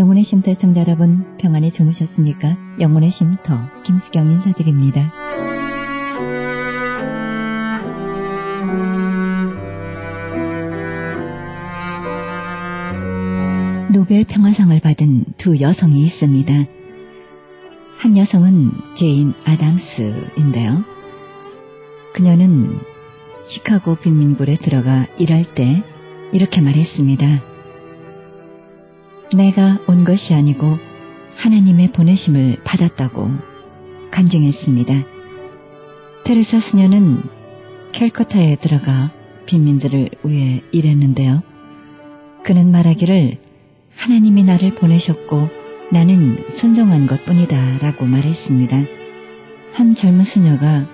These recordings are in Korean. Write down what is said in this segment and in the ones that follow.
영혼의 쉼터 시청자 여러분, 평안히 주무셨습니까? 영혼의 쉼터 김수경 인사드립니다. 노벨 평화상을 받은 두 여성이 있습니다. 한 여성은 제인 아담스인데요. 그녀는 시카고 빈민굴에 들어가 일할 때 이렇게 말했습니다. 내가 온 것이 아니고 하나님의 보내심을 받았다고 간증했습니다. 테레사 수녀는 캘커타에 들어가 빈민들을 위해 일했는데요. 그는 말하기를 하나님이 나를 보내셨고 나는 순종한 것뿐이다 라고 말했습니다. 한 젊은 수녀가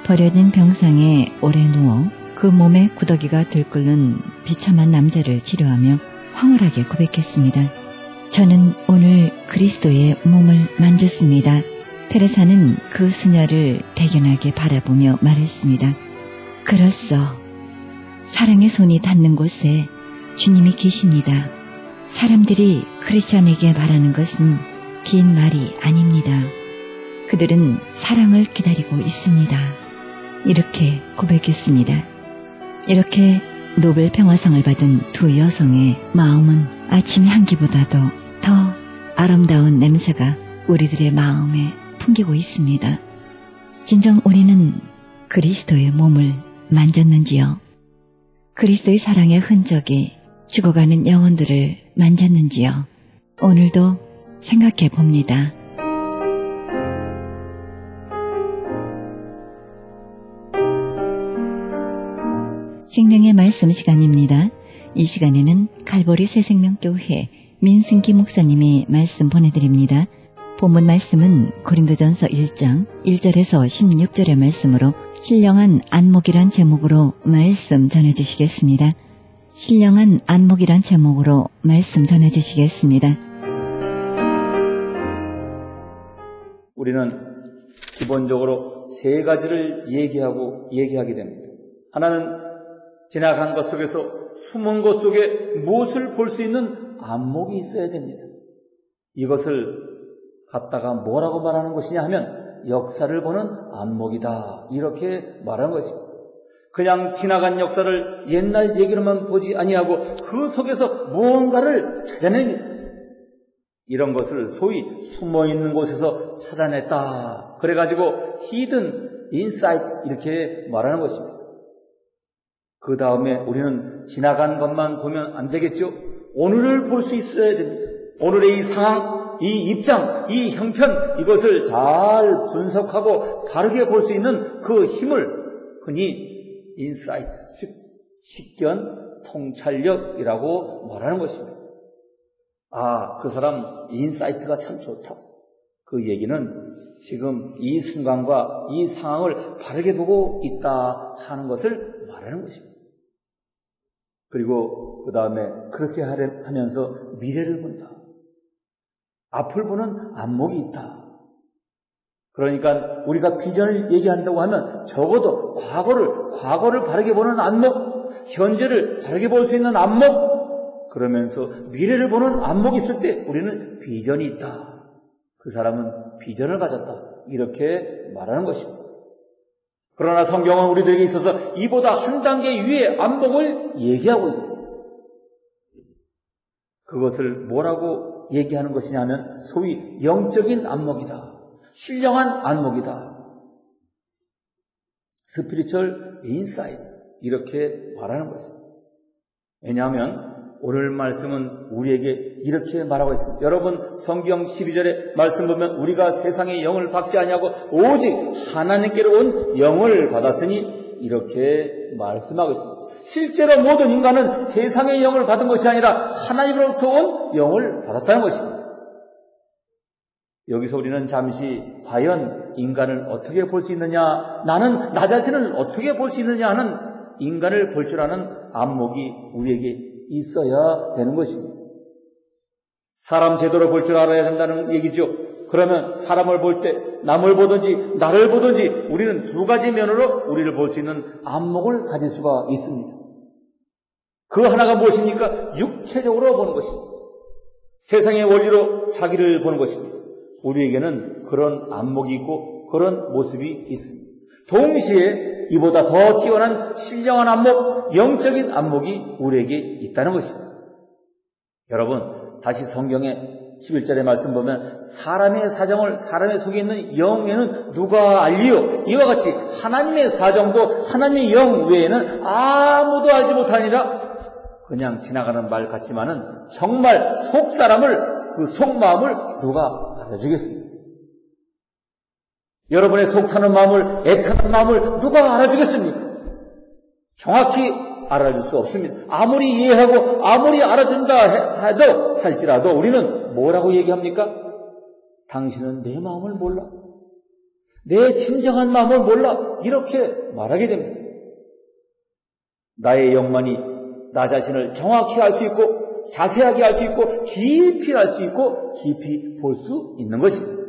버려진 병상에 오래 누워 그 몸에 구더기가 들끓는 비참한 남자를 치료하며 황홀하게 고백했습니다. 저는 오늘 그리스도의 몸을 만졌습니다. 테레사는 그 수녀를 대견하게 바라보며 말했습니다. 그렇소. 사랑의 손이 닿는 곳에 주님이 계십니다. 사람들이 크리스찬에게 말하는 것은 긴 말이 아닙니다. 그들은 사랑을 기다리고 있습니다. 이렇게 고백했습니다. 이렇게 노벨 평화상을 받은 두 여성의 마음은 아침 향기보다도 더 아름다운 냄새가 우리들의 마음에 풍기고 있습니다. 진정 우리는 그리스도의 몸을 만졌는지요? 그리스도의 사랑의 흔적이 죽어가는 영혼들을 만졌는지요? 오늘도 생각해 봅니다. 생명의 말씀 시간입니다. 이 시간에는 칼보리 새생명교회 민승기 목사님이 말씀 보내드립니다. 본문 말씀은 고린도전서 1장 1절에서 16절의 말씀으로 신령한 안목이란 제목으로 말씀 전해주시겠습니다. 신령한 안목이란 제목으로 말씀 전해주시겠습니다. 우리는 기본적으로 세 가지를 얘기하게 됩니다. 하나는 지나간 것 속에서 숨은 것 속에 무엇을 볼 수 있는 안목이 있어야 됩니다. 이것을 갖다가 뭐라고 말하는 것이냐 하면 역사를 보는 안목이다, 이렇게 말하는 것입니다. 그냥 지나간 역사를 옛날 얘기로만 보지 아니하고 그 속에서 무언가를 찾아내는, 이런 것을 소위 숨어있는 곳에서 찾아냈다, 그래가지고 히든 인사이트 이렇게 말하는 것입니다. 그 다음에 우리는 지나간 것만 보면 안 되겠죠. 오늘을 볼 수 있어야 됩니다. 오늘의 이 상황, 이 입장, 이 형편, 이것을 잘 분석하고 바르게 볼 수 있는 그 힘을 흔히 인사이트, 즉 식견, 통찰력이라고 말하는 것입니다. 아, 그 사람 인사이트가 참 좋다. 그 얘기는 지금 이 순간과 이 상황을 바르게 보고 있다 하는 것을 말하는 것입니다. 그리고 그 다음에 그렇게 하면서 미래를 본다. 앞을 보는 안목이 있다. 그러니까 우리가 비전을 얘기한다고 하면 적어도 과거를 바르게 보는 안목, 현재를 바르게 볼 수 있는 안목, 그러면서 미래를 보는 안목이 있을 때 우리는 비전이 있다. 그 사람은 비전을 가졌다. 이렇게 말하는 것입니다. 그러나 성경은 우리들에게 있어서 이보다 한 단계 위의 안목을 얘기하고 있습니다. 그것을 뭐라고 얘기하는 것이냐 하면 소위 영적인 안목이다. 신령한 안목이다. 스피리추얼 인사이트, 이렇게 말하는 것입니다. 왜냐하면 오늘 말씀은 우리에게 이렇게 말하고 있습니다. 여러분, 성경 12절의 말씀 보면 우리가 세상의 영을 받지 아니하고 오직 하나님께로 온 영을 받았으니 이렇게 말씀하고 있습니다. 실제로 모든 인간은 세상의 영을 받은 것이 아니라 하나님으로부터 온 영을 받았다는 것입니다. 여기서 우리는 잠시 과연 인간을 어떻게 볼 수 있느냐, 나는 나 자신을 어떻게 볼 수 있느냐 하는 인간을 볼 줄 아는 안목이 우리에게 있어야 되는 것입니다. 사람 제대로 볼 줄 알아야 된다는 얘기죠. 그러면 사람을 볼 때 남을 보든지 나를 보든지 우리는 두 가지 면으로 우리를 볼 수 있는 안목을 가질 수가 있습니다. 그 하나가 무엇입니까? 육체적으로 보는 것입니다. 세상의 원리로 자기를 보는 것입니다. 우리에게는 그런 안목이 있고 그런 모습이 있습니다. 동시에 이보다 더 뛰어난 신령한 안목, 영적인 안목이 우리에게 있다는 것입니다. 여러분, 다시 성경의 11절의 말씀 보면 사람의 사정을 사람의 속에 있는 영에는 누가 알리요? 이와 같이 하나님의 사정도 하나님의 영 외에는 아무도 알지 못하니라. 그냥 지나가는 말 같지만은 정말 속 사람을, 그 속마음을 누가 알아주겠습니까? 여러분의 속타는 마음을, 애타는 마음을 누가 알아주겠습니까? 정확히 알아줄 수 없습니다. 아무리 이해하고 아무리 알아준다 할지라도 우리는 뭐라고 얘기합니까? 당신은 내 마음을 몰라. 내 진정한 마음을 몰라. 이렇게 말하게 됩니다. 나의 영만이 나 자신을 정확히 알 수 있고 자세하게 알 수 있고 깊이 알 수 있고 깊이 볼 수 있는 것입니다.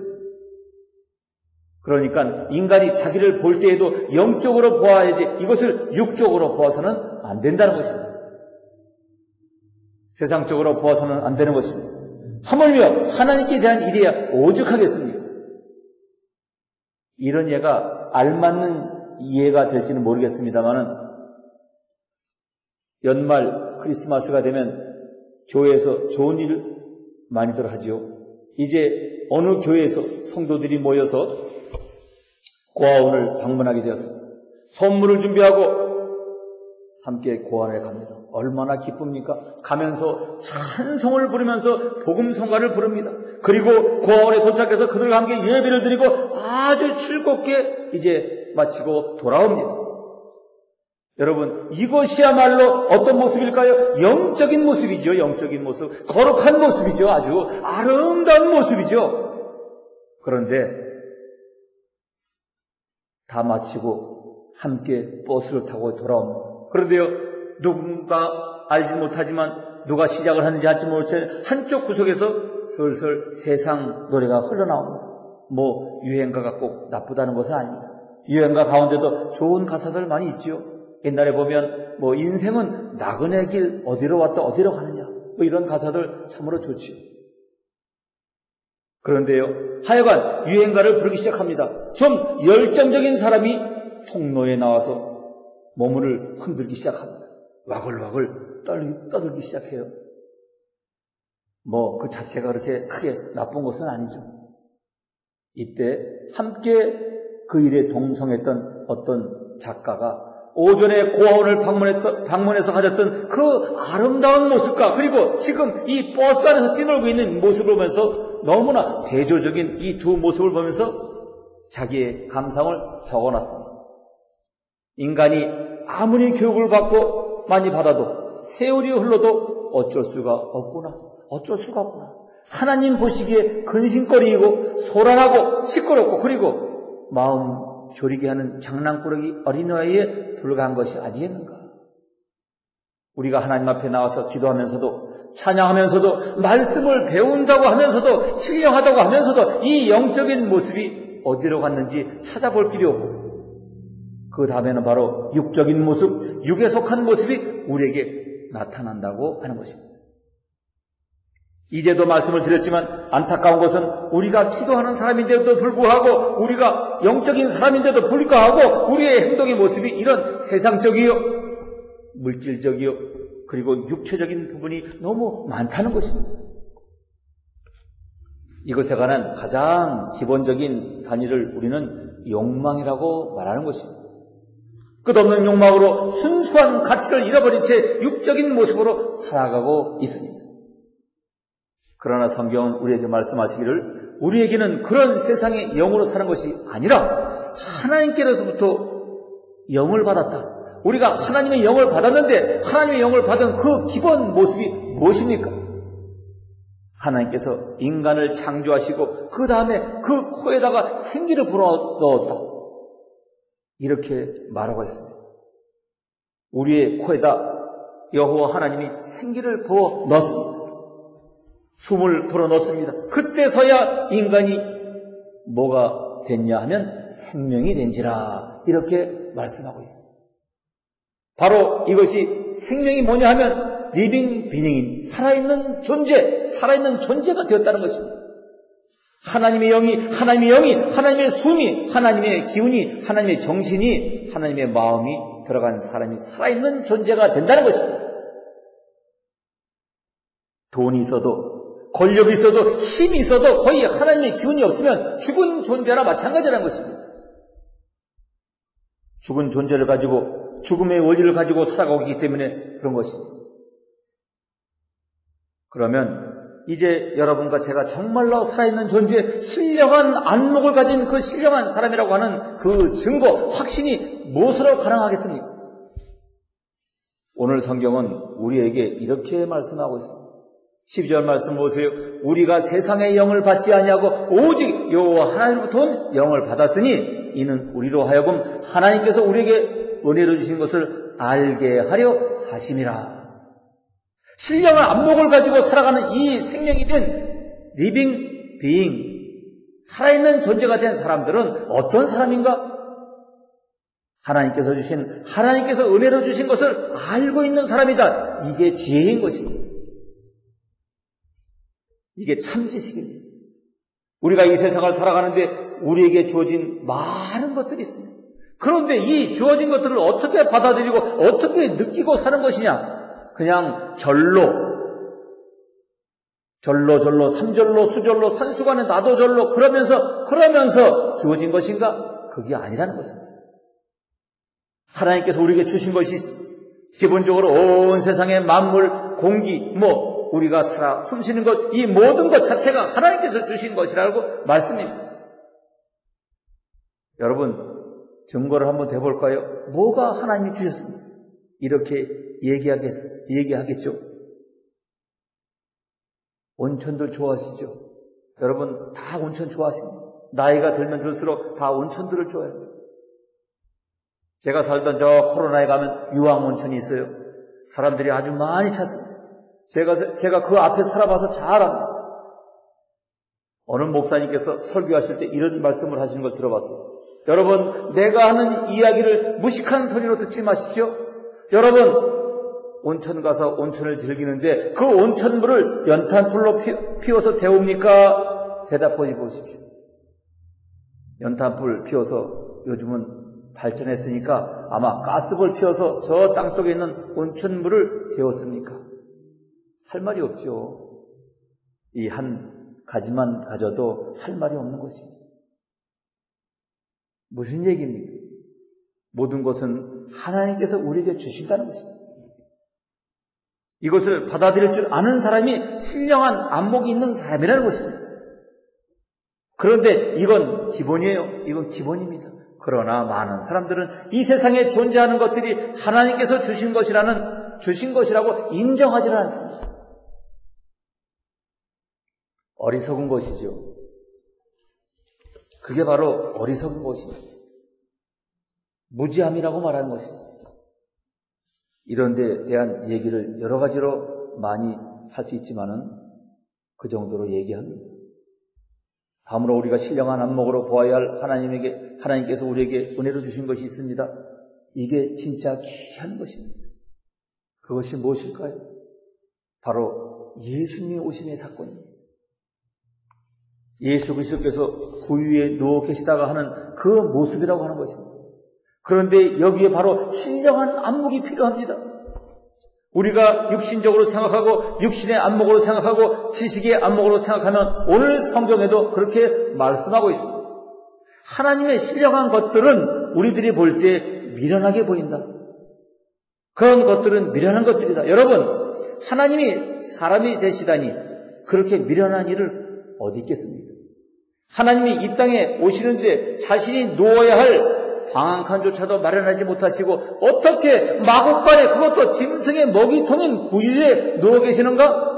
그러니까 인간이 자기를 볼 때에도 영적으로 보아야지 이것을 육적으로 보아서는 안 된다는 것입니다. 세상적으로 보아서는 안 되는 것입니다. 하물며 하나님께 대한 일이야 오죽하겠습니까? 이런 예가 알맞는 이해가 될지는 모르겠습니다만은 연말 크리스마스가 되면 교회에서 좋은 일 많이들 하죠. 이제 어느 교회에서 성도들이 모여서 고아원을 방문하게 되었습니다. 선물을 준비하고 함께 고아원에 갑니다. 얼마나 기쁩니까? 가면서 찬송을 부르면서 복음 성가를 부릅니다. 그리고 고아원에 도착해서 그들과 함께 예배를 드리고 아주 즐겁게 이제 마치고 돌아옵니다. 여러분, 이것이야말로 어떤 모습일까요? 영적인 모습이죠. 영적인 모습. 거룩한 모습이죠. 아주 아름다운 모습이죠. 그런데 다 마치고 함께 버스를 타고 돌아옵니다. 그런데요, 누군가 알지 못하지만 누가 시작을 하는지 알지 모르지만 한쪽 구석에서 슬슬 세상 노래가 흘러나옵니다. 뭐 유행가가 꼭 나쁘다는 것은 아닙니다. 유행가 가운데도 좋은 가사들 많이 있죠. 옛날에 보면 뭐 인생은 나그네 길 어디로 왔다 어디로 가느냐 뭐 이런 가사들 참으로 좋지요. 그런데요, 하여간 유행가를 부르기 시작합니다. 좀 열정적인 사람이 통로에 나와서 몸을 흔들기 시작합니다. 와글와글 떠들기 시작해요. 뭐 그 자체가 그렇게 크게 나쁜 것은 아니죠. 이때 함께 그 일에 동성했던 어떤 작가가 오전에 고아원을 방문해서 가졌던 그 아름다운 모습과 그리고 지금 이 버스 안에서 뛰놀고 있는 모습을 보면서 너무나 대조적인 이 두 모습을 보면서 자기의 감상을 적어놨습니다. 인간이 아무리 교육을 받고 많이 받아도 세월이 흘러도 어쩔 수가 없구나. 어쩔 수가 없구나. 하나님 보시기에 근심거리이고 소란하고 시끄럽고 그리고 마음 졸이게 하는 장난꾸러기 어린아이에 불과한 것이 아니겠는가. 우리가 하나님 앞에 나와서 기도하면서도 찬양하면서도 말씀을 배운다고 하면서도 신령하다고 하면서도 이 영적인 모습이 어디로 갔는지 찾아볼 필요 없고 그 다음에는 바로 육적인 모습, 육에 속한 모습이 우리에게 나타난다고 하는 것입니다. 이제도 말씀을 드렸지만 안타까운 것은 우리가 기도하는 사람인데도 불구하고 우리가 영적인 사람인데도 불구하고 우리의 행동의 모습이 이런 세상적이요 물질적이요 그리고 육체적인 부분이 너무 많다는 것입니다. 이것에 관한 가장 기본적인 단위를 우리는 욕망이라고 말하는 것입니다. 끝없는 욕망으로 순수한 가치를 잃어버린 채 육적인 모습으로 살아가고 있습니다. 그러나 성경은 우리에게 말씀하시기를 우리에게는 그런 세상의 영으로 사는 것이 아니라 하나님께로부터 영을 받았다. 우리가 하나님의 영을 받았는데 하나님의 영을 받은 그 기본 모습이 무엇입니까? 하나님께서 인간을 창조하시고 그 다음에 그 코에다가 생기를 불어넣었다. 이렇게 말하고 있습니다. 우리의 코에다 여호와 하나님이 생기를 부어 넣었습니다. 숨을 불어넣습니다. 그때서야 인간이 뭐가 됐냐 하면 생명이 된지라 이렇게 말씀하고 있습니다. 바로 이것이 생명이 뭐냐 하면 리빙 비닝인 살아있는 존재가 되었다는 것입니다. 하나님의 영이, 하나님의 숨이, 하나님의 기운이, 하나님의 정신이, 하나님의 마음이 들어간 사람이 살아있는 존재가 된다는 것입니다. 돈이 있어도, 권력이 있어도, 힘이 있어도 거의 하나님의 기운이 없으면 죽은 존재나 마찬가지라는 것입니다. 죽은 존재를 가지고, 죽음의 원리를 가지고 살아가고 있기 때문에 그런 것입니다. 그러면 이제 여러분과 제가 정말로 살아있는 존재, 신령한 안목을 가진 그 신령한 사람이라고 하는 그 증거, 확신이 무엇으로 가능하겠습니까? 오늘 성경은 우리에게 이렇게 말씀하고 있습니다. 12절 말씀 보세요. 우리가 세상의 영을 받지 아니하고 오직 여호와 하나님으로부터 영을 받았으니 이는 우리로 하여금 하나님께서 우리에게 은혜로 주신 것을 알게 하려 하심이라. 신령한 안목을 가지고 살아가는 이 생명이 된 리빙 비잉, 살아있는 존재가 된 사람들은 어떤 사람인가? 하나님께서 은혜로 주신 것을 알고 있는 사람이다. 이게 지혜인 것입니다. 이게 참 지식입니다. 우리가 이 세상을 살아가는데 우리에게 주어진 많은 것들이 있습니다. 그런데 이 주어진 것들을 어떻게 받아들이고 어떻게 느끼고 사는 것이냐? 그냥 절로, 삼절로, 수절로, 산수간에 나도절로 그러면서 주어진 것인가? 그게 아니라는 것입니다. 하나님께서 우리에게 주신 것이 있습니다. 기본적으로 온 세상의 만물, 공기, 우리가 살아 숨쉬는 것, 이 모든 것 자체가 하나님께서 주신 것이라고 말씀입니다. 여러분, 증거를 한번 대볼까요? 뭐가 하나님이 주셨습니까? 이렇게 얘기하겠죠. 온천들 좋아하시죠? 여러분, 다 온천 좋아하십니다. 나이가 들면 들수록 다 온천들을 좋아합니다. 제가 살던 저 코로나에 가면 유황온천이 있어요. 사람들이 아주 많이 찾습니다. 제가 그 앞에 살아봐서 잘 압니다. 어느 목사님께서 설교하실 때 이런 말씀을 하시는 걸 들어봤어요. 여러분, 내가 하는 이야기를 무식한 소리로 듣지 마십시오. 여러분, 온천 가서 온천을 즐기는데 그 온천물을 연탄불로 피워서 데웁니까? 대답해 보십시오. 연탄불 피워서 요즘은 발전했으니까 아마 가스불 피워서 저 땅속에 있는 온천물을 데웠습니까? 할 말이 없죠. 이 한 가지만 가져도 할 말이 없는 것입니다. 무슨 얘기입니까? 모든 것은 하나님께서 우리에게 주신다는 것입니다. 이것을 받아들일 줄 아는 사람이 신령한 안목이 있는 사람이라는 것입니다. 그런데 이건 기본이에요. 이건 기본입니다. 그러나 많은 사람들은 이 세상에 존재하는 것들이 하나님께서 주신 것이라고 인정하지는 않습니다. 어리석은 것이죠. 그게 바로 어리석은 것입니다. 무지함이라고 말하는 것입니다. 이런 데 대한 얘기를 여러 가지로 많이 할 수 있지만은 그 정도로 얘기합니다. 다음으로 우리가 신령한 안목으로 보아야 할 하나님께서 우리에게 은혜로 주신 것이 있습니다. 이게 진짜 귀한 것입니다. 그것이 무엇일까요? 바로 예수님이 오심의 사건입니다. 예수 그리스도께서 구유에 누워 계시다가 하는 그 모습이라고 하는 것입니다. 그런데 여기에 바로 신령한 안목이 필요합니다. 우리가 육신적으로 생각하고 육신의 안목으로 생각하고 지식의 안목으로 생각하면 오늘 성경에도 그렇게 말씀하고 있습니다. 하나님의 신령한 것들은 우리들이 볼 때 미련하게 보인다. 그런 것들은 미련한 것들이다. 여러분, 하나님이 사람이 되시다니 그렇게 미련한 일을 어디 있겠습니까? 하나님이 이 땅에 오시는데 자신이 누워야 할 방 한 칸조차도 마련하지 못하시고 어떻게 마구간에 그것도 짐승의 먹이통인 구유에 누워 계시는가?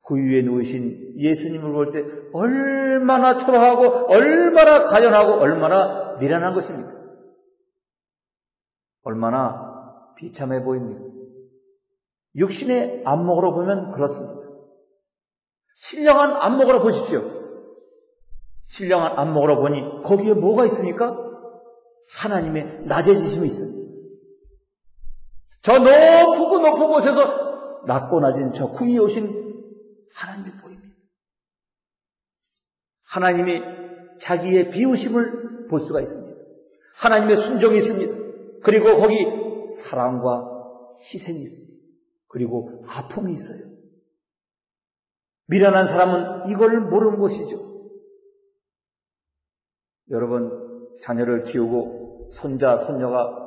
구유에 누우신 예수님을 볼 때 얼마나 초라하고 얼마나 가련하고 얼마나 미련한 것입니까? 얼마나 비참해 보입니까? 육신의 안목으로 보면 그렇습니다. 신령한 안목으로 보십시오. 신령한 안목으로 보니 거기에 뭐가 있습니까? 하나님의 낮아지심이 있습니다. 저 높은 곳에서 낮고 낮은 저 구위에 오신 하나님이 보입니다. 하나님이 자기의 비우심을 볼 수가 있습니다. 하나님의 순종이 있습니다. 그리고 거기 사랑과 희생이 있습니다. 그리고 아픔이 있어요. 미련한 사람은 이걸 모르는 것이죠. 여러분, 자녀를 키우고 손자, 손녀가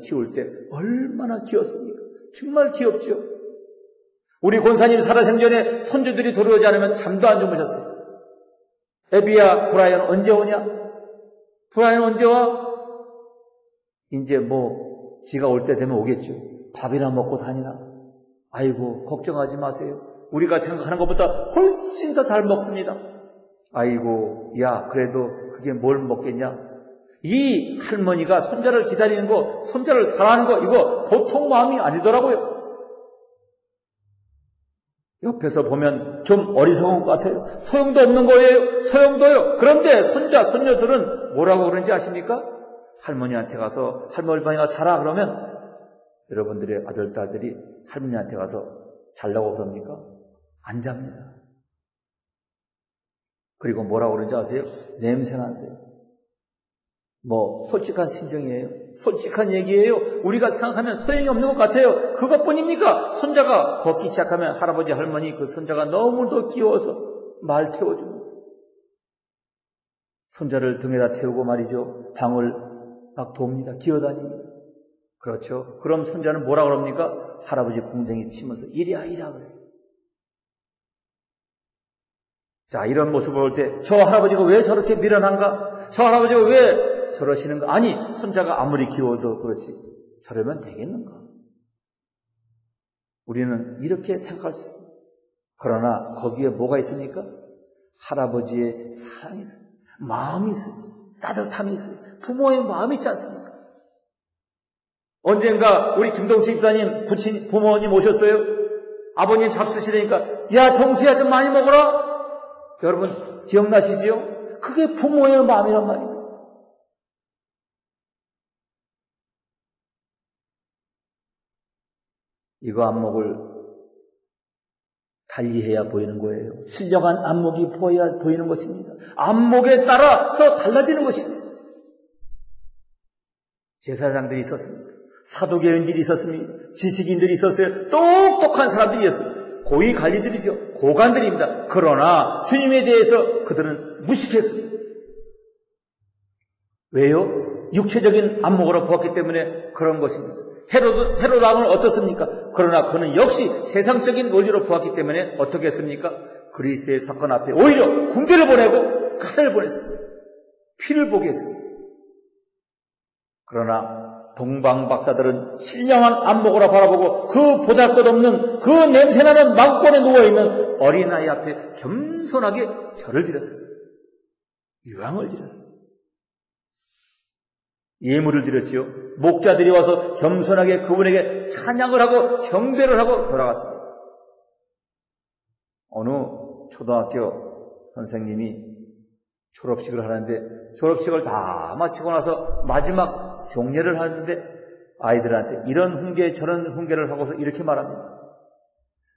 키울 때 얼마나 귀엽습니까? 정말 귀엽죠. 우리 권사님 살아생전에 손주들이 돌아오지 않으면 잠도 안 주무셨어요. 에비야, 브라이언 언제 오냐? 브라이언 언제 와? 이제 지가 올 때 되면 오겠죠. 밥이나 먹고 다니나? 아이고, 걱정하지 마세요. 우리가 생각하는 것보다 훨씬 더 잘 먹습니다. 아이고, 야, 그래도 그게 뭘 먹겠냐? 이 할머니가 손자를 기다리는 거, 손자를 사랑하는 거, 이거 보통 마음이 아니더라고요. 옆에서 보면 좀 어리석은 것 같아요. 소용도 없는 거예요. 소용도요. 그런데 손자, 손녀들은 뭐라고 그러는지 아십니까? 할머니한테 가서 할머니가 자라 그러면 여러분들의 아들, 딸들이 할머니한테 가서 자려고 그럽니까? 안 잡니다. 그리고 뭐라고 그러는지 아세요? 냄새난대요. 솔직한 심정이에요. 솔직한 얘기예요. 우리가 생각하면 소용이 없는 것 같아요. 그것뿐입니까? 손자가 걷기 시작하면 할아버지, 할머니 그 손자가 너무도 귀여워서 말 태워줍니다. 손자를 등에다 태우고 말이죠. 방을 막 돕니다. 기어다닙니다. 그렇죠. 그럼 손자는 뭐라 그럽니까? 할아버지 궁뎅이 치면서 이리야 그래요. 자, 이런 모습을 볼 때 저 할아버지가 왜 저렇게 미련한가? 저 할아버지가 왜 저러시는가? 아니, 손자가 아무리 귀여워도 그렇지 저러면 되겠는가? 우리는 이렇게 생각할 수 있습니다. 그러나 거기에 뭐가 있습니까? 할아버지의 사랑이 있습니다. 마음이 있습니다. 따뜻함이 있습니다. 부모의 마음이 있지 않습니까? 언젠가 우리 김동수 집사님 부모님 오셨어요. 아버님 잡수시라니까 야 동수야 좀 많이 먹어라. 여러분 기억나시지요? 그게 부모의 마음이란 말입니다. 이거 안목을 달리해야 보이는 거예요. 신령한 안목이 보여야 보이는 것입니다. 안목에 따라서 달라지는 것입니다. 제사장들이 있었습니다. 사두개인들이 있었습니다. 지식인들이 있었어요. 똑똑한 사람들이 있었어요. 고위 관리들이죠. 고관들입니다. 그러나 주님에 대해서 그들은 무식했습니다. 왜요? 육체적인 안목으로 보았기 때문에 그런 것입니다. 헤롯 왕은 어떻습니까? 그러나 그는 역시 세상적인 논리로 보았기 때문에 어떻게 했습니까? 그리스도의 사건 앞에 오히려 군대를 보내고 칼을 보냈습니다. 피를 보게 했습니다. 그러나 동방 박사들은 신령한 안목으로 바라보고 그 보잘것없는 그 냄새나는 망권에 누워있는 어린아이 앞에 겸손하게 절을 드렸습니다. 유황을 드렸습니다. 예물을 드렸지요. 목자들이 와서 겸손하게 그분에게 찬양을 하고 경배를 하고 돌아갔습니다. 어느 초등학교 선생님이 졸업식을 하는데 졸업식을 다 마치고 나서 마지막 종례를 하는데 아이들한테 이런 훈계 저런 훈계를 하고서 이렇게 말합니다.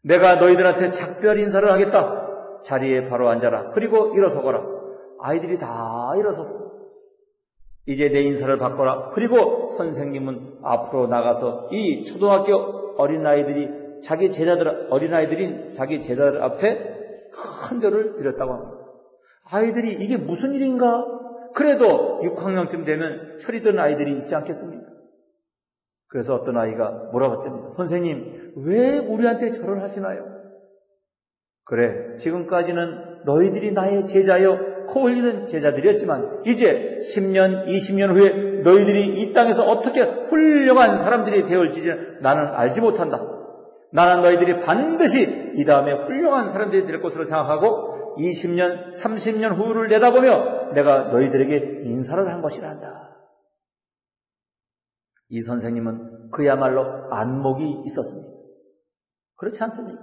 내가 너희들한테 작별 인사를 하겠다. 자리에 바로 앉아라. 그리고 일어서거라. 아이들이 다 일어섰습니다. 이제 내 인사를 받거라. 그리고 선생님은 앞으로 나가서 이 초등학교 어린아이들인 자기 제자들 앞에 큰 절을 드렸다고 합니다. 아이들이 이게 무슨 일인가? 그래도 6학년쯤 되면 철이 든 아이들이 있지 않겠습니까? 그래서 어떤 아이가 뭐라고 했답니다. 선생님, 왜 우리한테 절을 하시나요? 그래, 지금까지는 너희들이 나의 제자여 코 흘리는 제자들이었지만 이제 10년, 20년 후에 너희들이 이 땅에서 어떻게 훌륭한 사람들이 되어올지는 나는 알지 못한다. 나는 너희들이 반드시 이 다음에 훌륭한 사람들이 될 것으로 생각하고 20년, 30년 후를 내다보며 내가 너희들에게 인사를 한 것이란다. 이 선생님은 그야말로 안목이 있었습니다. 그렇지 않습니까?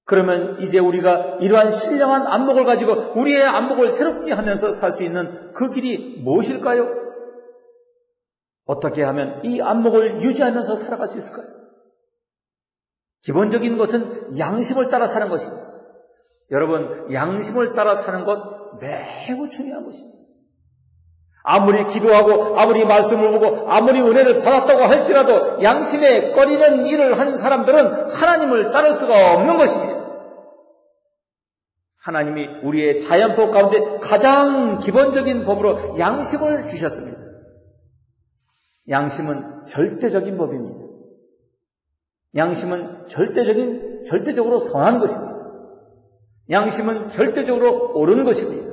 그러면 이제 우리가 이러한 신령한 안목을 가지고 우리의 안목을 새롭게 하면서 살 수 있는 그 길이 무엇일까요? 어떻게 하면 이 안목을 유지하면서 살아갈 수 있을까요? 기본적인 것은 양심을 따라 사는 것입니다. 여러분, 양심을 따라 사는 것 매우 중요한 것입니다. 아무리 기도하고 아무리 말씀을 보고 아무리 은혜를 받았다고 할지라도 양심에 꺼리는 일을 하는 사람들은 하나님을 따를 수가 없는 것입니다. 하나님이 우리의 자연법 가운데 가장 기본적인 법으로 양심을 주셨습니다. 양심은 절대적인 법입니다. 양심은 절대적으로 선한 것입니다. 양심은 절대적으로 옳은 것입니다.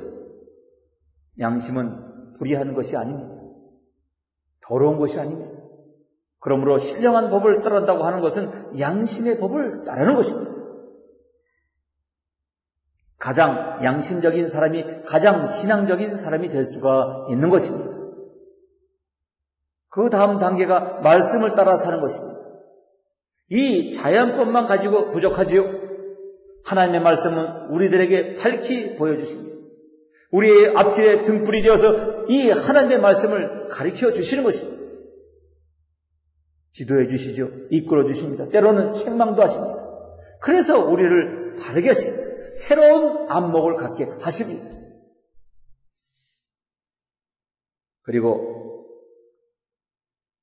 양심은 불의한 것이 아닙니다. 더러운 것이 아닙니다. 그러므로 신령한 법을 따른다고 하는 것은 양심의 법을 따르는 것입니다. 가장 양심적인 사람이 가장 신앙적인 사람이 될 수가 있는 것입니다. 그 다음 단계가 말씀을 따라 사는 것입니다. 이 자연법만 가지고 부족하지요. 하나님의 말씀은 우리들에게 밝히 보여주십니다. 우리의 앞길에 등불이 되어서 이 하나님의 말씀을 가르쳐 주시는 것입니다. 지도해 주시죠. 이끌어 주십니다. 때로는 책망도 하십니다. 그래서 우리를 바르게 하십니다. 새로운 안목을 갖게 하십니다. 그리고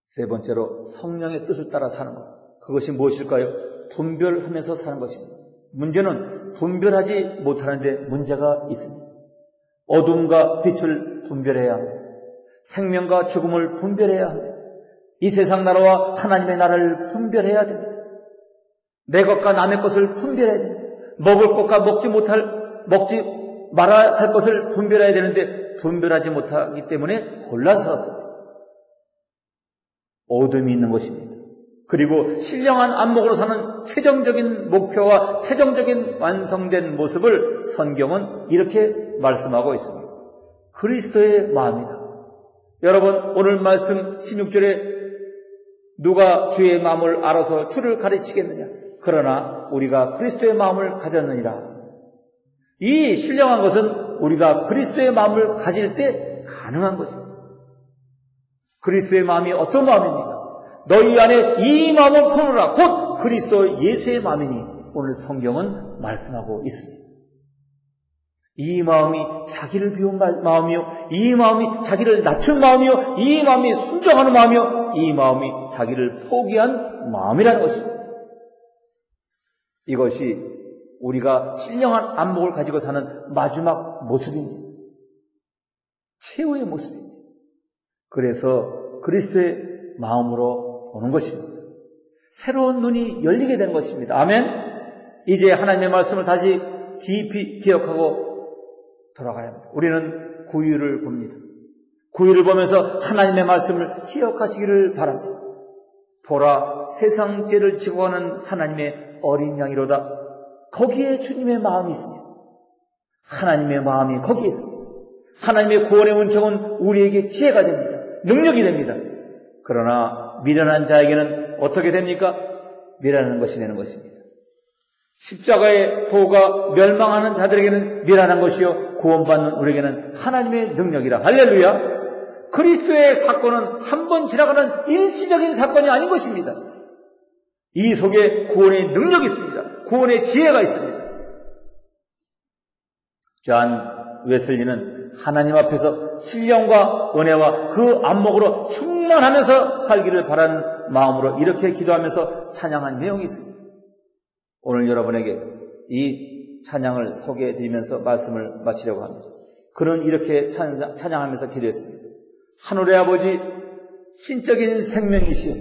세 번째로 성령의 뜻을 따라 사는 것. 그것이 무엇일까요? 분별하면서 사는 것입니다. 문제는 분별하지 못하는 데 문제가 있습니다. 어둠과 빛을 분별해야 합니다. 생명과 죽음을 분별해야 합니다. 이 세상 나라와 하나님의 나라를 분별해야 됩니다. 내 것과 남의 것을 분별해야 됩니다. 먹을 것과 먹지 말아야 할 것을 분별해야 되는데 분별하지 못하기 때문에 곤란스럽습니다. 어둠이 있는 것입니다. 그리고 신령한 안목으로 사는 최종적인 목표와 최종적인 완성된 모습을 성경은 이렇게 말씀하고 있습니다. 그리스도의 마음이다. 여러분, 오늘 말씀 16절에 누가 주의 마음을 알아서 주를 가르치겠느냐? 그러나 우리가 그리스도의 마음을 가졌느니라. 이 신령한 것은 우리가 그리스도의 마음을 가질 때 가능한 것입니다. 그리스도의 마음이 어떤 마음입니까? 너희 안에 이 마음을 품으라. 곧 그리스도 예수의 마음이니 오늘 성경은 말씀하고 있습니다. 이 마음이 자기를 비운 마음이요, 이 마음이 자기를 낮춘 마음이요, 이 마음이 순종하는 마음이요, 이 마음이 자기를 포기한 마음이라는 것입니다. 이것이 우리가 신령한 안목을 가지고 사는 마지막 모습입니다. 최후의 모습입니다. 그래서 그리스도의 마음으로 보는 것입니다. 새로운 눈이 열리게 되는 것입니다. 아멘. 이제 하나님의 말씀을 다시 깊이 기억하고 돌아가야 합니다. 우리는 구유를 봅니다. 구유를 보면서 하나님의 말씀을 기억하시기를 바랍니다. 보라, 세상 죄를 지고 가는 하나님의 어린 양이로다. 거기에 주님의 마음이 있습니다. 하나님의 마음이 거기에 있습니다. 하나님의 구원의 은총은 우리에게 지혜가 됩니다. 능력이 됩니다. 그러나 미련한 자에게는 어떻게 됩니까? 미련한 것이 되는 것입니다. 십자가의 도가 멸망하는 자들에게는 미련한 것이요, 구원받는 우리에게는 하나님의 능력이라. 할렐루야. 그리스도의 사건은 한 번 지나가는 일시적인 사건이 아닌 것입니다. 이 속에 구원의 능력이 있습니다. 구원의 지혜가 있습니다. 존 웨슬리는 하나님 앞에서 신령과 은혜와 그 안목으로 충만하면서 살기를 바라는 마음으로 이렇게 기도하면서 찬양한 내용이 있습니다. 오늘 여러분에게 이 찬양을 소개해드리면서 말씀을 마치려고 합니다. 그는 이렇게 찬양하면서 기도했습니다. 하늘의 아버지, 신적인 생명이시여,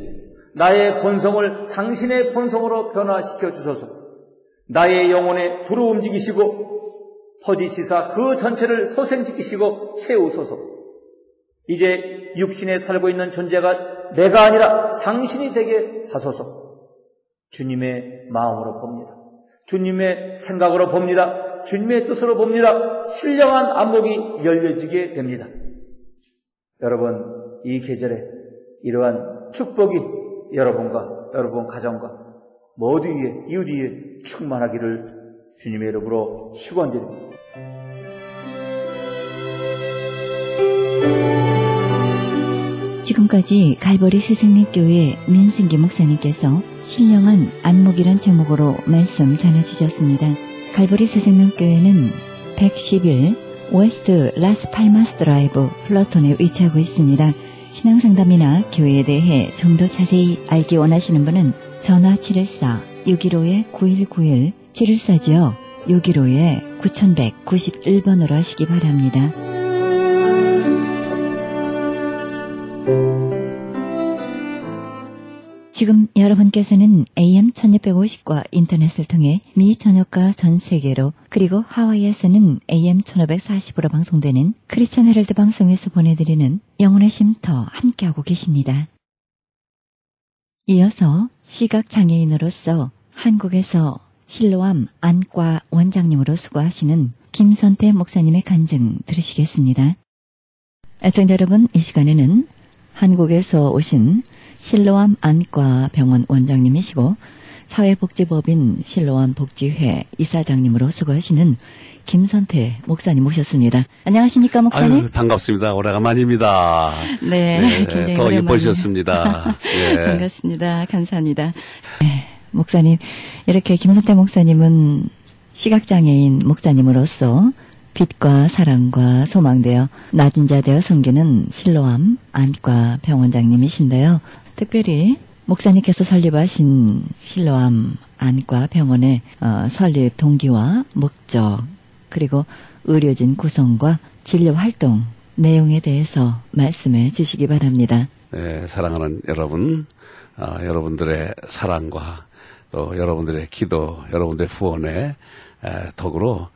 나의 본성을 당신의 본성으로 변화시켜 주소서. 나의 영혼에 두루 움직이시고 퍼지시사 그 전체를 소생시키시고 채우소서. 이제 육신에 살고 있는 존재가 내가 아니라 당신이 되게 하소서. 주님의 마음으로 봅니다. 주님의 생각으로 봅니다. 주님의 뜻으로 봅니다. 신령한 안목이 열려지게 됩니다. 여러분, 이 계절에 이러한 축복이 여러분과 여러분 가정과 모두 위에, 이웃 위에 충만하기를 주님의 이름으로 축원드립니다. 지금까지 갈보리 새생명교회 민승기 목사님께서 신령한 안목이란 제목으로 말씀 전해주셨습니다. 갈보리 새생명교회는 111 웨스트 라스팔마스 드라이브 플러톤에 위치하고 있습니다. 신앙상담이나 교회에 대해 좀 더 자세히 알기 원하시는 분은 전화 714-615-9191 714죠. 615-9191번으로 하시기 바랍니다. 지금 여러분께서는 AM 1650과 인터넷을 통해 미 전역과 전 세계로 그리고 하와이에서는 AM 1540으로 방송되는 크리스천 헤럴드 방송에서 보내드리는 영혼의 쉼터 함께하고 계십니다. 이어서 시각장애인으로서 한국에서 실로암 안과 원장님으로 수고하시는 김선태 목사님의 간증 들으시겠습니다. 애청자 여러분, 이 시간에는 한국에서 오신 실로암 안과 병원 원장님이시고 사회복지법인 실로암 복지회 이사장님으로 수고하시는 김선태 목사님 모셨습니다. 안녕하십니까, 목사님? 아유, 반갑습니다. 오래간만입니다. 네, 굉장히 더 예뻐지셨습니다. 네. 반갑습니다. 감사합니다. 네, 목사님, 이렇게 김선태 목사님은 시각장애인 목사님으로서 빛과 사랑과 소망되어 낮은 자 되어 섬기는 실로암 안과 병원장님이신데요. 특별히 목사님께서 설립하신 실로암 안과 병원의 설립 동기와 목적, 그리고 의료진 구성과 진료 활동 내용에 대해서 말씀해 주시기 바랍니다. 네, 사랑하는 여러분, 여러분들의 사랑과 또 여러분들의 기도, 여러분들의 후원에 덕으로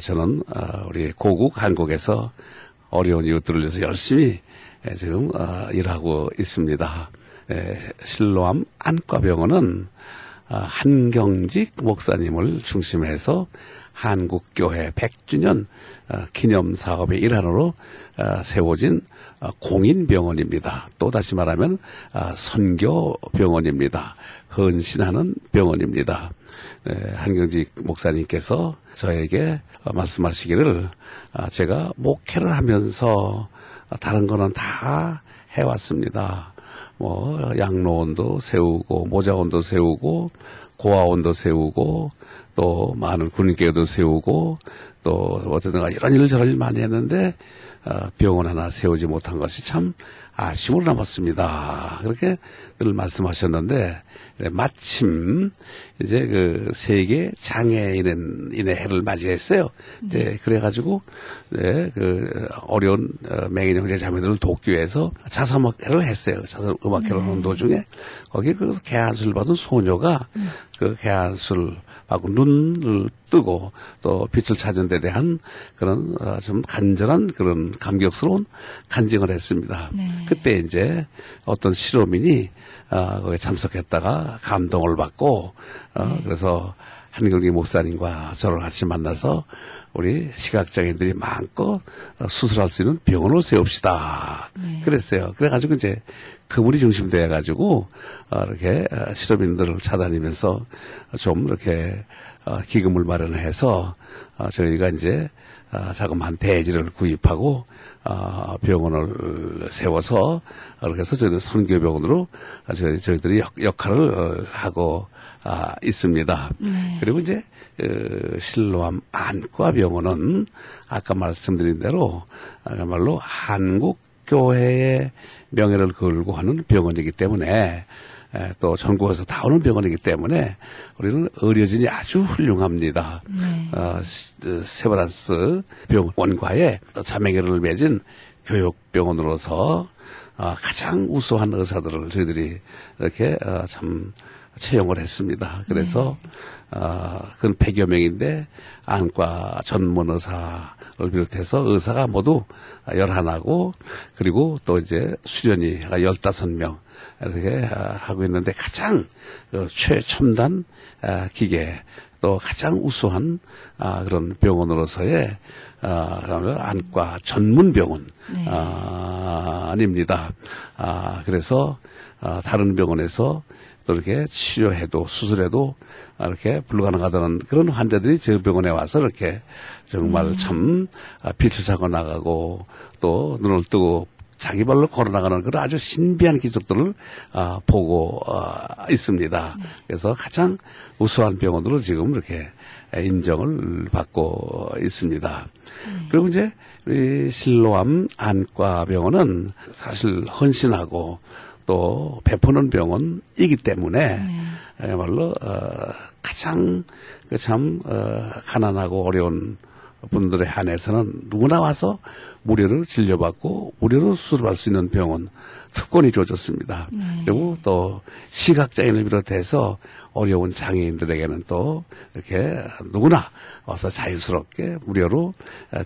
저는 우리 고국 한국에서 어려운 이웃들을 위해서 열심히 지금 일하고 있습니다. 실로암 안과병원은 한경직 목사님을 중심해서 한국교회 100주년 기념사업의 일환으로 세워진 공인병원입니다. 또다시 말하면 선교병원입니다. 헌신하는 병원입니다. 한경직 목사님께서 저에게 말씀하시기를 제가 목회를 하면서 다른 거는 다 해왔습니다. 뭐 양로원도 세우고 모자원도 세우고 고아원도 세우고 또 많은 군인교회도 세우고 또 어쨌든 이런 일 저런 일 많이 했는데 병원 하나 세우지 못한 것이 참 아쉬움으로 남았습니다. 그렇게 늘 말씀하셨는데 마침 이제 그 세계 장애인의 해를 맞이했어요. 이제 그래가지고 그 어려운 맹인 형제 자매들을 돕기 위해서 자사음악회를 했어요. 자사음악회를 하는 도중에 거기 그 개안수를 받은 소녀가 그 개안수를 하고 눈을 뜨고 또 빛을 찾은 데 대한 그런 좀 간절한 그런 감격스러운 간증을 했습니다. 네. 그때 이제 어떤 실험인이 거기에 참석했다가 감동을 받고 그래서 한경직 목사님과 저를 같이 만나서 우리 시각장애인들이 마음껏 수술할 수 있는 병원을 세웁시다. 네. 그랬어요. 그래가지고 이제 그분이 중심돼가지고 이렇게 실험인들을 찾아다니면서 좀 이렇게 기금을 마련해서 저희가 이제 자그마한 대지를 구입하고 병원을 세워서 그렇게 해서 저희는 선교병원으로 저희들이 역할을 하고 있습니다. 그리고 이제 실로암 안과병원은 아까 말씀드린 대로 그야말로 한국 교회의 명예를 걸고 하는 병원이기 때문에 또 전국에서 다 오는 병원이기 때문에 우리는 의료진이 아주 훌륭합니다. 세브란스 병원과의 자매결을 맺은 교육병원으로서 가장 우수한 의사들을 저희들이 이렇게 참 채용을 했습니다. 그래서 그건 100여 명인데 안과 전문 의사를 비롯해서 의사가 모두 11하고 그리고 또 이제 수련이 15명 이렇게 하고 있는데 가장 최첨단 기계 또 가장 우수한 그런 병원으로서의 안과 전문 병원 아닙니다. 그래서 다른 병원에서 또 이렇게 치료해도 수술해도 이렇게 불가능하다는 그런 환자들이 저희 병원에 와서 이렇게 정말 참 빛을 차고 나가고 또 눈을 뜨고 자기 발로 걸어나가는 그런 아주 신비한 기적들을 보고 있습니다. 그래서 가장 우수한 병원으로 지금 이렇게 인정을 받고 있습니다. 그리고 이제 우리 실로암 안과병원은 사실 헌신하고 또 베푸는 병원이기 때문에 야말로 가장 참 가난하고 어려운 분들에 한해서는 누구나 와서 무료로 진료받고 무료로 수술할 수 있는 병원 특권이 주어졌습니다. 그리고 또 시각장애인을 비롯해서 어려운 장애인들에게는 또 이렇게 누구나 와서 자유스럽게 무료로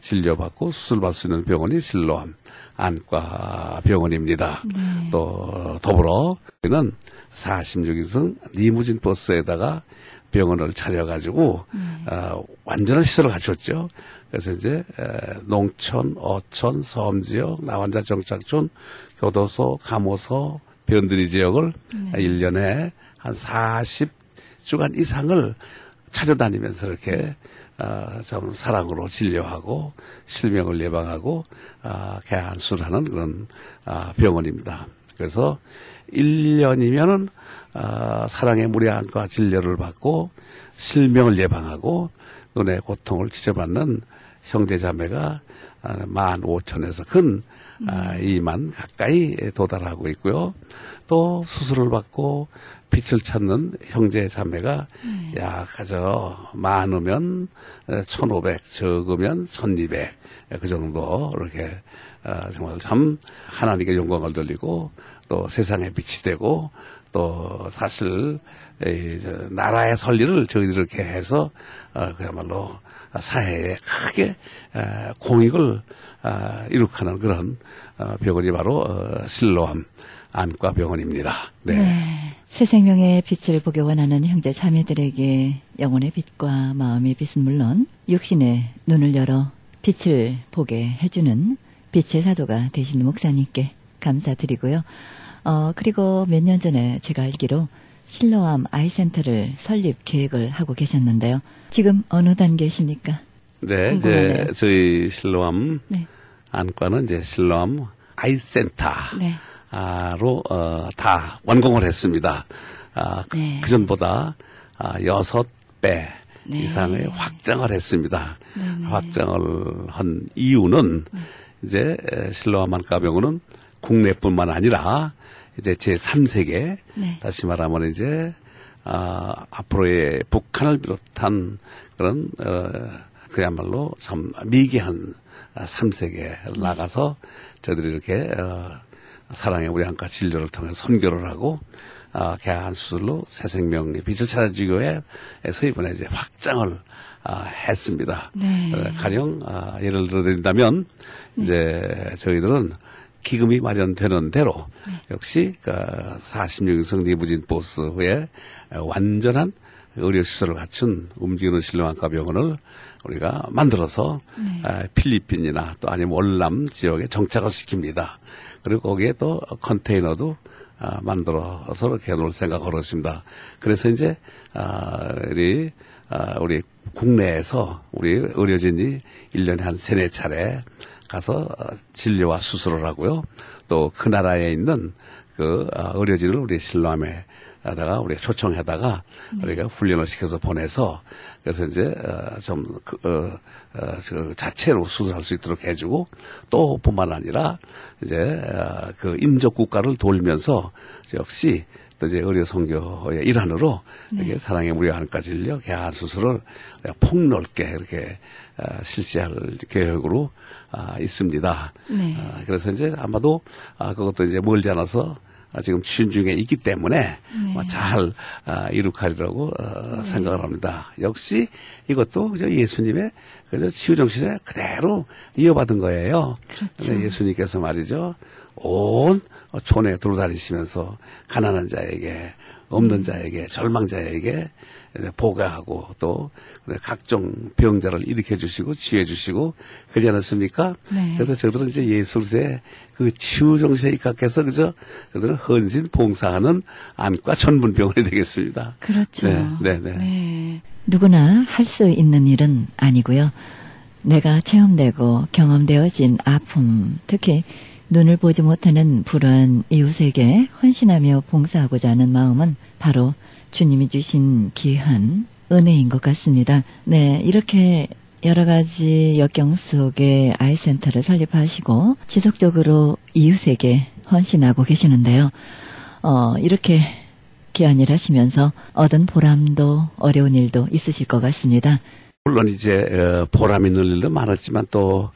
진료받고 수술받을 수 있는 병원이 실로암 안과병원입니다. 또 더불어 우리는 46인승 리무진 버스에다가 병원을 차려가지고 완전한 시설을 갖췄죠. 그래서 이제 농촌, 어촌, 섬지역, 나환자 정착촌, 교도소, 감호소, 변두리 지역을 1년에 한 40주간 이상을 찾아다니면서 이렇게 좀 사랑으로 진료하고 실명을 예방하고 개안수술하는 그런 병원입니다. 그래서 1년이면은 사랑의 무료안과 진료를 받고 실명을 예방하고 눈의 고통을 치료받는 형제자매가 15,000에서 근 2만 가까이 도달하고 있고요. 또 수술을 받고 빛을 찾는 형제자매가 약 많으면 1,500, 적으면 1,200 그 정도 이렇게 정말 참 하나님께 영광을 돌리고 또 세상에 빛이 되고 또 사실 나라의 설리를 저희들이 이렇게 해서 그야말로 사회에 크게 공익을 이룩하는 그런 병원이 바로 실로암 안과병원입니다. 네. 새 생명의 빛을 보게 원하는 형제 자매들에게 영혼의 빛과 마음의 빛은 물론 육신의 눈을 열어 빛을 보게 해주는 빛의 사도가 되신 목사님께 감사드리고요. 그리고 몇 년 전에 제가 알기로 실로암 아이센터를 설립 계획을 하고 계셨는데요. 지금 어느 단계십니까? 네, 궁금하네요. 이제 저희 실로암 네. 안과는 이제 실로암 아이센터로 네. 다 완공을 했습니다. 네. 그 전보다 6배 네. 이상의 확장을 했습니다. 네네. 확장을 한 이유는 이제 실로암 안과병원은 국내뿐만 아니라 이제 제3세계 네. 다시 말하면 이제 앞으로의 북한을 비롯한 그런 그야말로 참 미개한 3세계를 나가서 저희들이 이렇게 사랑의 우리 안과 진료를 통해 선교를 하고 개안 수술로 새 생명의 빛을 찾아주기 위해서 이번에 이제 확장을 했습니다. 네. 가령 예를 들어드린다면 이제 저희들은 기금이 마련되는 대로 역시 46인승 리무진 버스에 완전한 의료시설을 갖춘 움직이는 실로암과병원을 우리가 만들어서 필리핀이나 또 아니면 월남 지역에 정착을 시킵니다. 그리고 거기에 또 컨테이너도 만들어서 이렇게 놓을 생각을 했습니다. 그래서 이제 우리 국내에서 우리 의료진이 1년에 한 3-4차례 가서 진료와 수술을 하고요. 또 그 나라에 있는 그 의료진을 우리 실로암에다가 우리가 초청해다가 우리가 훈련을 시켜서 보내서 그래서 이제 그 자체로 수술할 수 있도록 해주고 또 뿐만 아니라 이제 그 인접 국가를 돌면서 역시 또 이제 의료 선교의 일환으로 이렇게 사랑의 무료 안과 진료 개안 수술을 폭넓게 이렇게 실시할 계획으로 있습니다. 네. 그래서 이제 아마도 그것도 이제 멀지 않아서 지금 추진 중에 있기 때문에 잘 이룩하리라고 생각을 합니다. 역시 이것도 예수님의 치유 정신에 그대로 이어받은 거예요. 그렇죠. 예수님께서 말이죠. 온 촌에 돌아다니시면서 가난한 자에게 없는 자에게 절망자에게 보가하고 또 각종 병자를 일으켜 주시고 치유해 주시고 그러지 않았습니까? 네. 그래서 저들은 이제 예수의 그 치유 정신에 입각해서 저들은 헌신 봉사하는 안과 전문병원이 되겠습니다. 그렇죠. 네. 누구나 할 수 있는 일은 아니고요. 내가 체험되고 경험되어진 아픔, 특히 눈을 보지 못하는 불안 이웃에게 헌신하며 봉사하고자 하는 마음은 바로 주님이 주신 귀한 은혜인 것 같습니다. 네, 이렇게 여러 가지 역경 속에 아이센터를 설립하시고 지속적으로 이웃에게 헌신하고 계시는데요. 이렇게 귀한 일 하시면서 얻은 보람도 어려운 일도 있으실 것 같습니다. 물론 이제 보람 있는 일도 많았지만 또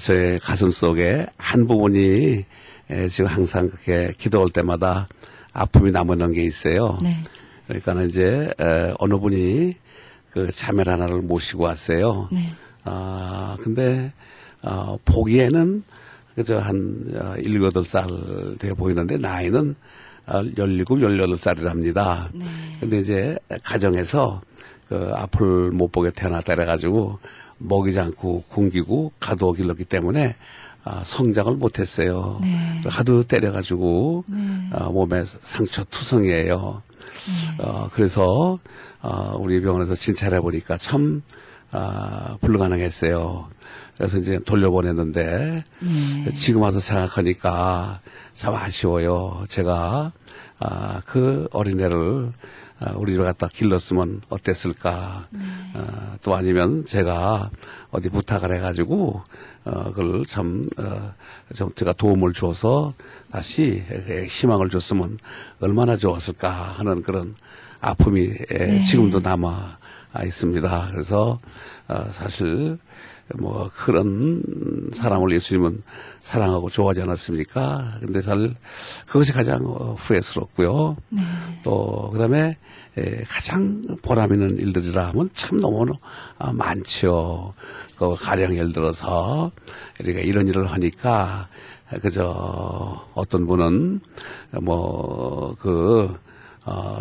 저의 가슴 속에 한 부분이 지금 항상 그렇게 기도할 때마다 아픔이 남는 게 있어요. 네. 그러니까는 이제 어느 분이 그 자매 하나를 모시고 왔어요. 네. 근데 보기에는 그저 한 7, 8살 돼 보이는데 나이는 17, 18살이랍니다. 네. 근데 이제 가정에서 그 앞을 못 보게 태어났다 그래가지고 먹이지 않고 굶기고 가두어 길렀기 때문에 성장을 못했어요. 네. 하도 때려가지고 네. 몸에 상처 투성이에요. 그래서 우리 병원에서 진찰해 보니까 참 불가능했어요. 그래서 이제 돌려보냈는데 지금 와서 생각하니까 참 아쉬워요. 제가 그 어린애를 우리 집에 갖다 길렀으면 어땠을까. 또 아니면 제가 어디 부탁을 해가지고 그걸 좀 제가 도움을 줘서 다시 희망을 줬으면 얼마나 좋았을까 하는 그런 아픔이 지금도 남아 있습니다. 그래서 사실 뭐 그런 사람을 예수님은 사랑하고 좋아하지 않았습니까? 근데 그것이 가장 후회스럽고요. 또 그다음에 가장 보람 있는 일들이라 하면 참 너무 많죠. 그 가령 예를 들어서 우리가 이런 일을 하니까 그저 어떤 분은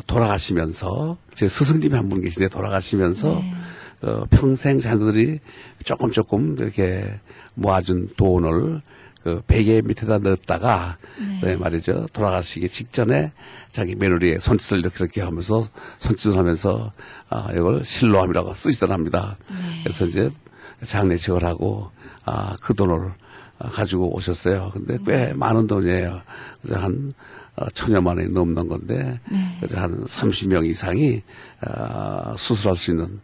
돌아가시면서 제 스승님이 한 분 계신데 돌아가시면서 평생 자녀들이 조금 이렇게 모아준 돈을 그 베개 밑에다 넣었다가 말이죠. 돌아가시기 직전에 자기 며느리의 손짓을 이렇게 하면서 손짓을 하면서 이걸 실로함이라고 쓰시더랍니다. 그래서 이제 장례식을 하고 그 돈을 가지고 오셨어요. 근데 꽤 많은 돈이에요. 그래서 한 1,000여만 원이 넘는 건데 그래서 한 30명 이상이 수술할 수 있는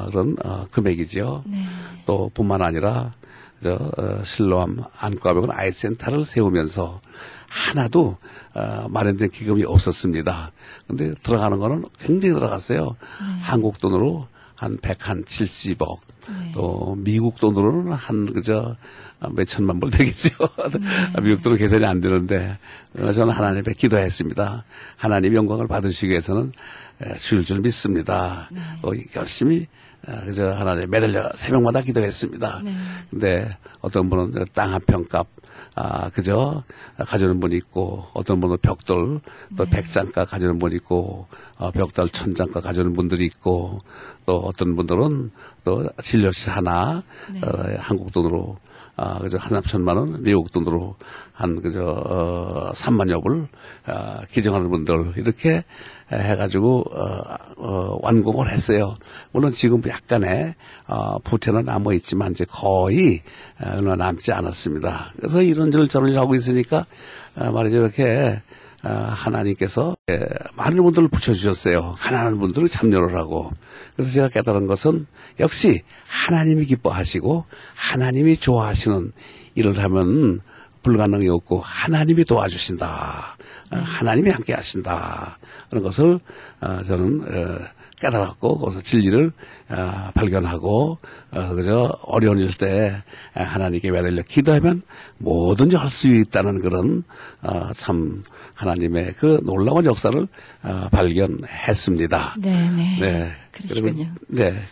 그런 금액이죠. 또 뿐만 아니라 실로암 안과병원 아이센터를 세우면서 하나도 마련된 기금이 없었습니다. 근데 들어가는 거는 굉장히 들어갔어요. 한국 돈으로 한 170억, 또 미국 돈으로는 몇 천만 불 되겠죠. 미국 돈으로 계산이 안 되는데 저는 하나님께 기도했습니다. 하나님 영광을 받으시기 위해서는 주일 줄 믿습니다. 열심히 하나님 매달려 새벽마다 기도했습니다. 근데 어떤 분은 땅 한 평값 가져오는 분이 있고, 어떤 분은 벽돌 또 100장가 가져오는 분이 있고, 벽돌 1000장가 가져오는 분들이 있고, 또 어떤 분들은 또 진료실 하나 한국 돈으로 한 3천만 원, 미국 돈으로 한 3만여 불 기증하는 분들 이렇게 해가지고 완공을 했어요. 물론 지금 약간의 부채는 남아 있지만 이제 거의 얼마 남지 않았습니다. 그래서 이런저런 저런 일 하고 있으니까 말이죠, 이렇게 하나님께서 많은 분들을 붙여주셨어요. 가난한 분들을 참여를 하고. 그래서 제가 깨달은 것은 역시 하나님이 기뻐하시고 하나님이 좋아하시는 일을 하면 불가능이 없고 하나님이 도와주신다. 하나님이 함께 하신다. 그런 것을 저는 깨달았고 거기서 진리를 발견하고 어려운 일 때 하나님께 매달려 기도하면 뭐든지 할 수 있다는 그런 참 하나님의 그 놀라운 역사를 발견했습니다. 네. 그러시군요.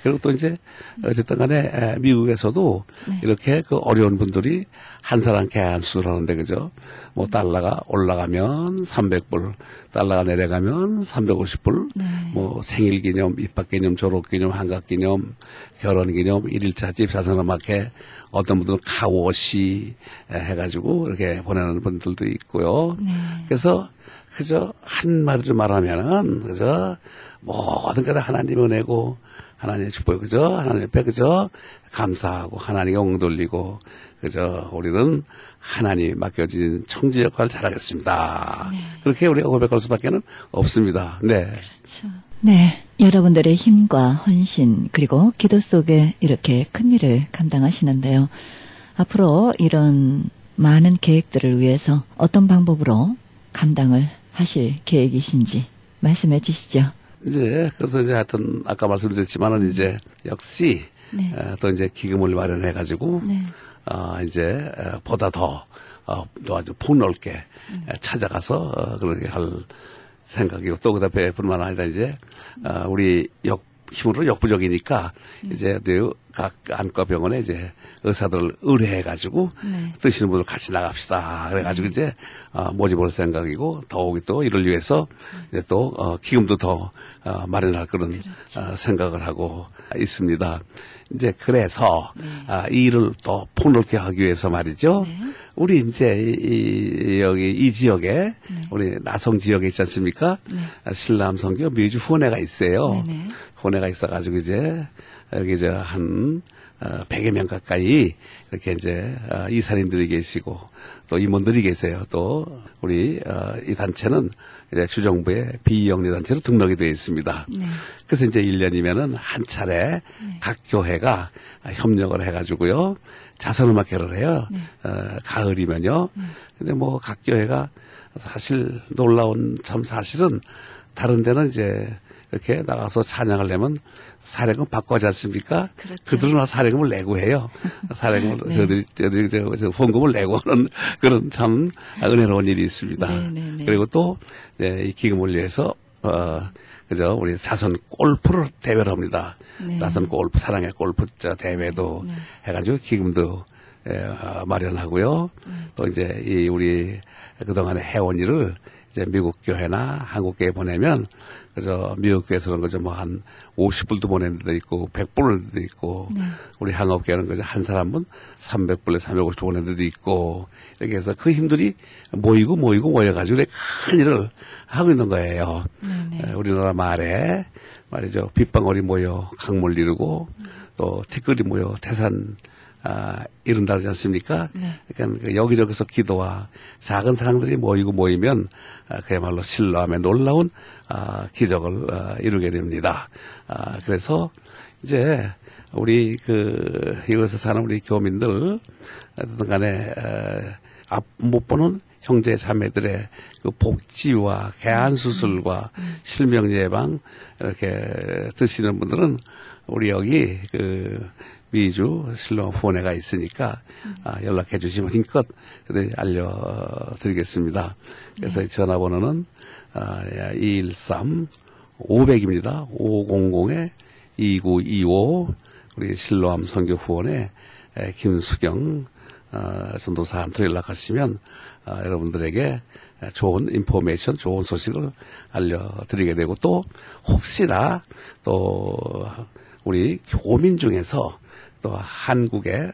그리고 또 이제 어쨌든 간에 미국에서도 이렇게 그 어려운 분들이 한 사람 개안 수술하는데 그죠? 뭐 달러가 올라가면 300불, 달러가 내려가면 350불, 뭐 생일 기념, 입학 기념, 졸업 기념, 한갑 기념, 결혼 기념, 1일차 집 사선음악회, 어떤 분들은 카워시 해가지고 이렇게 보내는 분들도 있고요. 그래서 그저 한마디로 말하면은 그저 모든 게 다 하나님 은혜고 하나님의 축복 그저 하나님 앞에 그저 감사하고 하나님께 엉돌리고 그저 우리는 하나님 맡겨진 청지 역할을 잘하겠습니다. 네. 그렇게 우리가 고백할 수밖에는 없습니다. 네. 그렇죠. 네. 여러분들의 힘과 헌신 그리고 기도 속에 이렇게 큰 일을 감당하시는데요. 앞으로 이런 많은 계획들을 위해서 어떤 방법으로 감당을 하실 계획이신지 말씀해 주시죠. 이제 그래서 이제 하여튼 아까 말씀드렸지만은 이제 역시 네. 또 이제 기금을 마련해 가지고 네. 이제 보다 더 아주 폭넓게 찾아가서 그렇게 할 생각이고 또 그다음에 뿐만 아니라 이제 우리 힘으로 역부족이니까 이제 각 안과병원에 이제 의사들을 의뢰해가지고 네. 뜨시는 분들 같이 나갑시다. 그래가지고 이제 모집할 생각이고 더욱이 또 이를 위해서 이제 또 기금도 더 마련할 그런 생각을 하고 있습니다. 이제 그래서 이 일을 더 폭넓게 하기 위해서 말이죠. 네. 우리 이제 여기 이 지역에 우리 나성 지역에 있지 않습니까? 신람 선교 미주 후원회가 있어요. 네네. 후원회가 있어가지고 이제 여기 이제 한 100여 명 가까이 이렇게 이제 이사님들이 계시고 또 임원들이 계세요. 또 우리 이 단체는 이제 주정부의 비영리 단체로 등록이 되어 있습니다. 네. 그래서 이제 1년이면은 한 차례 각 교회가 협력을 해가지고요. 자선음악회를 해요. 가을이면요. 근데 뭐 각 교회가 사실 놀라운 참 사실은 다른 데는 이제 이렇게 나가서 찬양을 내면 사례금 받고 하지 않습니까? 그렇죠. 그들은 사례금을 내고 해요. 사례금을 네. 저희들이 후원금을 내고 하는 그런 참 은혜로운 일이 있습니다. 네. 그리고 또 이 기금을 위해서 그죠 우리 자선 골프를 대회를 합니다. 네. 자선 골프 사랑의 골프 대회도 해가지고 기금도 마련하고요. 또 이제 이 우리 그동안의 해온 일을 이제 미국 교회나 한국 교회 보내면 그저 미국 교회에서는 그저 뭐 한 50불도 보내는 데도 있고 100불 보내는 데도 있고 우리 한국 교회는 그저 한 사람은 300불에 350불 보내는 데도 있고 이렇게 해서 그 힘들이 모여가지고 큰 일을 하고 있는 거예요. 우리나라 말이죠. 빗방울이 모여 강물 이루고 또 티끌이 모여 태산 이룬다 그러지 않습니까? 그러니까 여기저기서 기도와 작은 사람들이 모이면 그야말로 신뢰함에 놀라운 기적을 이루게 됩니다. 그래서 이제 우리 이곳에 사는 우리 교민들 어떤 간에 못 보는 형제 자매들의 그 복지와 개안 수술과 실명 예방 이렇게 드시는 분들은 우리 여기 미주 신령 후원회가 있으니까 연락해 주시면 힘껏 알려드리겠습니다. 그래서 전화번호는 213-500입니다. 500-2925 우리 실로암 선교후원회 김수경 전도사한테 연락하시면 여러분들에게 좋은 인포메이션, 좋은 소식을 알려드리게 되고 또 혹시나 또 우리 교민 중에서 또 한국에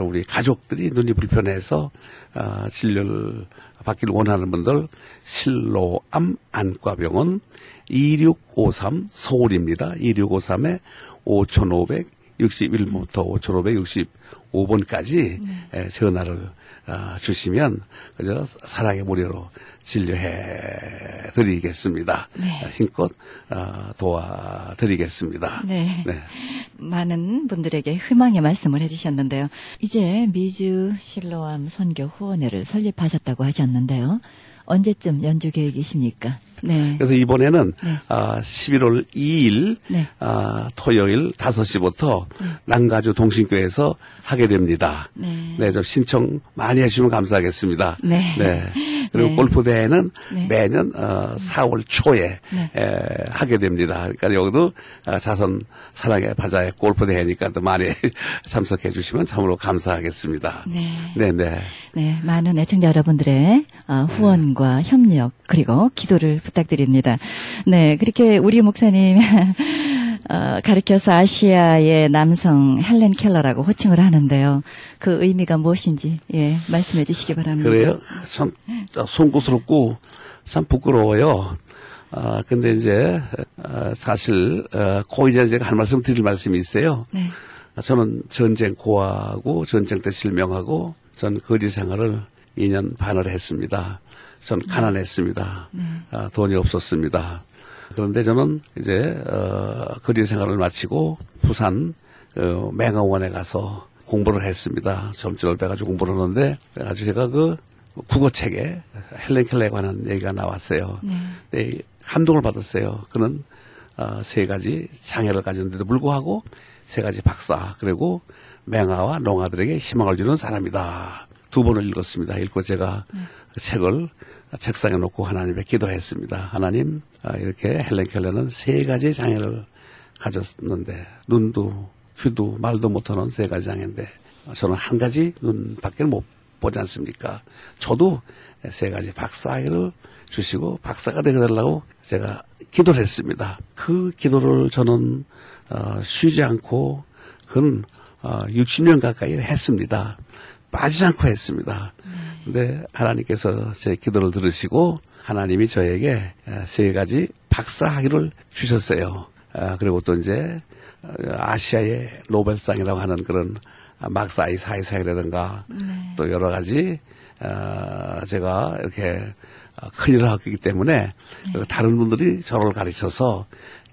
우리 가족들이 눈이 불편해서 진료를 받기를 원하는 분들 실로암 안과병원 2653 서울입니다. 2653에 5561번부터 5565번까지 전화를 주시면 그저 사랑의 무료로 진료해 드리겠습니다. 힘껏 도와드리겠습니다. 네. 많은 분들에게 희망의 말씀을 해주셨는데요. 이제 미주 실로암 선교 후원회를 설립하셨다고 하셨는데요. 언제쯤 연주 계획이십니까? 네. 그래서 이번에는 11월 2일 토요일 5시부터 남가주 동신교회에서 하게 됩니다. 네, 좀 신청 많이 해주시면 감사하겠습니다. 네. 그리고 골프 대회는 매년 4월 초에 하게 됩니다. 그러니까 여기도 자선 사랑의 바자의 골프 대회니까 또 많이 참석해 주시면 참으로 감사하겠습니다. 네. 많은 애청자 여러분들의 후원과 협력 그리고 기도를 부탁드립니다. 네, 그렇게 우리 목사님 가르쳐서 아시아의 남성 헬렌 켈러라고 호칭을 하는데요. 그 의미가 무엇인지 말씀해 주시기 바랍니다. 그래요? 참 송구스럽고 참 부끄러워요. 근데 이제 사실 고이자 제가 한 말씀 드릴 말씀이 있어요. 저는 전쟁 고아하고 전쟁 때 실명하고 전 거지 생활을 2년 반을 했습니다. 전 가난했습니다. 돈이 없었습니다. 그런데 저는 이제 거지 생활을 마치고 부산 맹아원에 가서 공부를 했습니다. 점집을 빼가지고 공부를 하는데 아주 제가 그 국어책에 헬렌 켈러에 관한 얘기가 나왔어요. 네, 감동을 받았어요. 그는 3가지 장애를 가졌는데도 불구하고 3가지 박사 그리고 맹아와 농아들에게 희망을 주는 사람이다. 2번을 읽었습니다. 읽고 제가 그 책을 책상에 놓고 하나님께 기도했습니다. 하나님, 이렇게 헬렌 켈러는 3가지 장애를 가졌는데 눈도 귀도 말도 못하는 3가지 장애인데 저는 1가지 눈밖에 못 보지 않습니까? 저도 3가지 박사학위를 주시고 박사가 되게 되려고 제가 기도를 했습니다. 그 기도를 저는 쉬지 않고 그건 60년 가까이 했습니다. 빠지지 않고 했습니다. 근데 하나님께서 제 기도를 들으시고 하나님이 저에게 3가지 박사학위를 주셨어요. 그리고 또 이제 아시아의 노벨상이라고 하는 그런 막사이 사회상이라든가 또 여러 가지 제가 이렇게 큰 일을 하고 있기 때문에 다른 분들이 저를 가르쳐서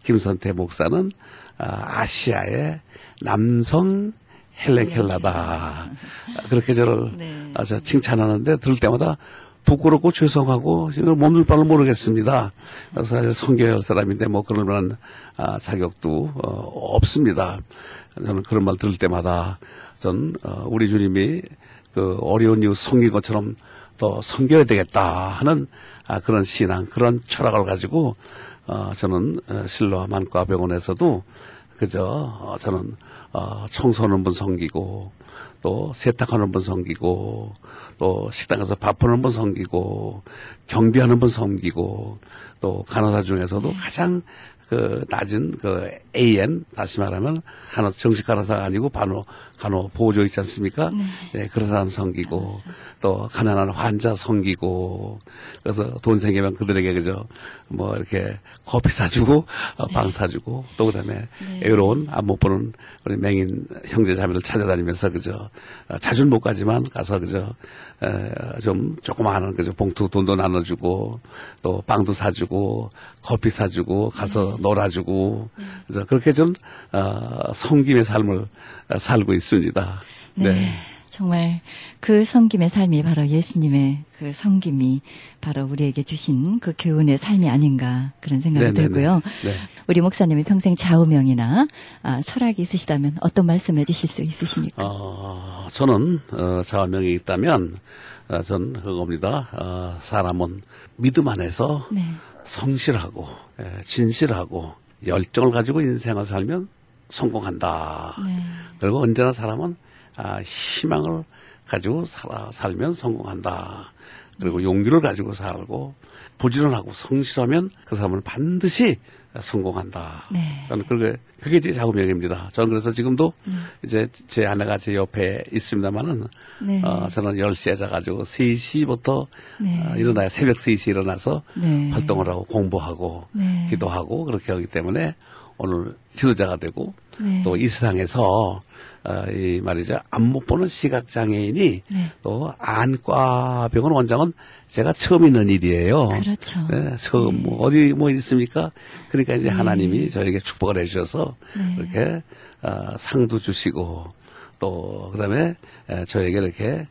김선태 목사는 아시아의 남성 헬렌 켈러다. 그렇게 저를 칭찬하는데 들을 때마다 부끄럽고 죄송하고 몸둘 바를 모르겠습니다. 그래서 사실 선교할 사람인데 뭐 그런 만한 자격도 없습니다. 저는 그런 말 들을 때마다 전 우리 주님이 그 어려운 이유 섬긴 것처럼 더 섬겨야 되겠다 하는 그런 신앙, 그런 철학을 가지고 저는 실로암 안과병원에서도 그저 저는 청소하는 분 섬기고 또 세탁하는 분 섬기고 또 식당에서 밥하는 분 섬기고 경비하는 분 섬기고 또 간호사 중에서도 가장 그 낮은 그 AN 다시 말하면 정식 간호사가 아니고 간호 보조 있지 않습니까? 네, 그런 사람 섬기고 또 가난한 환자 섬기고 그래서 돈 생기면 그들에게 그저 뭐 이렇게 커피 사주고 빵 사주고 또 그다음에 외로운 안 못 보는 우리 맹인 형제 자매들 찾아다니면서 그저 자주는 못 가지만 가서 그저 좀 조그마한 그저 봉투 돈도 나눠주고 또 빵도 사주고 커피 사주고 가서 놀아주고 그래서 그렇게 좀 섬김의 삶을 살고 있습니다. 네. 정말 그 섬김의 삶이 바로 예수님의 그 섬김이 바로 우리에게 주신 그 교훈의 삶이 아닌가 그런 생각이 들고요. 네. 우리 목사님이 평생 좌우명이나 설학이 있으시다면 어떤 말씀 해주실 수 있으십니까? 저는 좌우명이 있다면 전 그겁니다. 사람은 믿음 안에서 성실하고 진실하고 열정을 가지고 인생을 살면 성공한다. 그리고 언제나 사람은 희망을 가지고 살면 성공한다. 그리고 용기를 가지고 살고 부지런하고 성실하면 그 사람은 반드시 성공한다. 저는 그게 제 자구명입니다. 저는 그래서 지금도 이제 제 아내가 제 옆에 있습니다만은 저는 10시에 자가지고 3시부터 일어나요. 새벽 3시에 일어나서 활동을 하고 공부하고 기도하고 그렇게 하기 때문에 오늘 지도자가 되고 또 이 세상에서 이 말이죠. 안 못 보는 시각장애인이 또 안과병원 원장은 제가 처음 있는 일이에요. 그렇죠. 네, 처음 어디 뭐 있습니까? 그러니까 이제 하나님이 저에게 축복을 해주셔서 이렇게 상도 주시고 또 그다음에 저에게 이렇게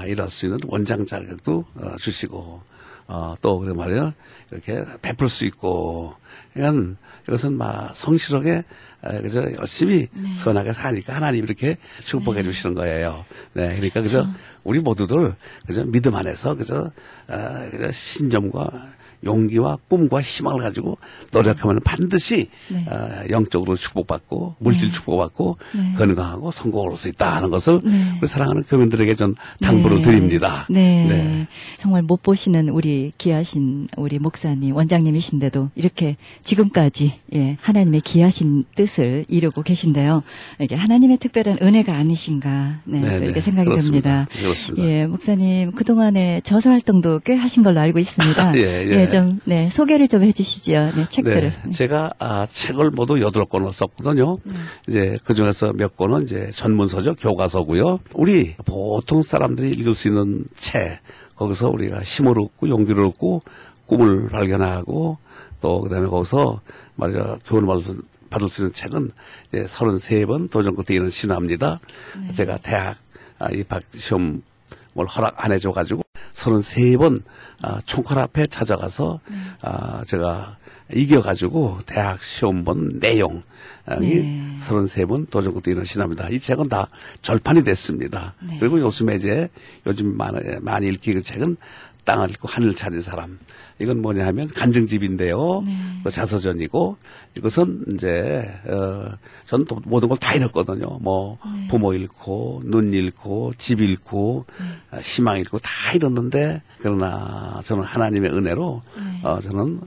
일할 수 있는 원장 자격도 주시고 또 그래 말이요 이렇게 베풀 수 있고 그러니까 이것은 막 성실하게 그저 열심히 선하게 사니까 하나님 이렇게 축복해 주시는 거예요. 네, 그러니까 그저 우리 모두들 그저 믿음 안에서 그저 신념과 용기와 꿈과 희망을 가지고 노력하면 반드시 영적으로 축복받고 물질 축복받고 건강하고 성공할 수 있다 하는 것을 우리 사랑하는 교민들에게 전 당부를 드립니다. 정말 못 보시는 우리 귀하신 우리 목사님 원장님이신데도 이렇게 지금까지 하나님의 귀하신 뜻을 이루고 계신데요. 이게 하나님의 특별한 은혜가 아니신가 이렇게 생각이 그렇습니다. 듭니다. 그렇습니다. 예, 목사님 그동안에 저서 활동도 꽤 하신 걸로 알고 있습니다. 좀, 네, 소개를 좀 해주시죠. 네, 책들을. 네, 제가 책을 모두 8권을 썼거든요. 이제 그 중에서 몇 권은 이제 전문서죠. 교과서고요. 우리 보통 사람들이 읽을 수 있는 책, 거기서 우리가 힘을 얻고 용기를 얻고 꿈을 발견하고 또 그다음에 거기서 말이야 교훈을 받을 수 있는 책은 이제 33번 도전 끝에 이런 신화입니다. 제가 대학 입학 시험을 허락 안 해줘가지고 33번 총칼 앞에 찾아가서 제가 이겨가지고 대학 시험 본 내용이 33번 도전 끝에 이런 신화입니다. 이 책은 다 절판이 됐습니다. 네. 그리고 요즘 많이 읽히는 책은 땅을 읽고 하늘을 찾은 사람. 이건 뭐냐 하면 간증집인데요. 네. 그 자서전이고 이것은 이제 저는 또 모든 걸 다 잃었거든요. 뭐 부모 잃고 눈 잃고 집 잃고 희망 잃고 다 잃었는데 그러나 저는 하나님의 은혜로 저는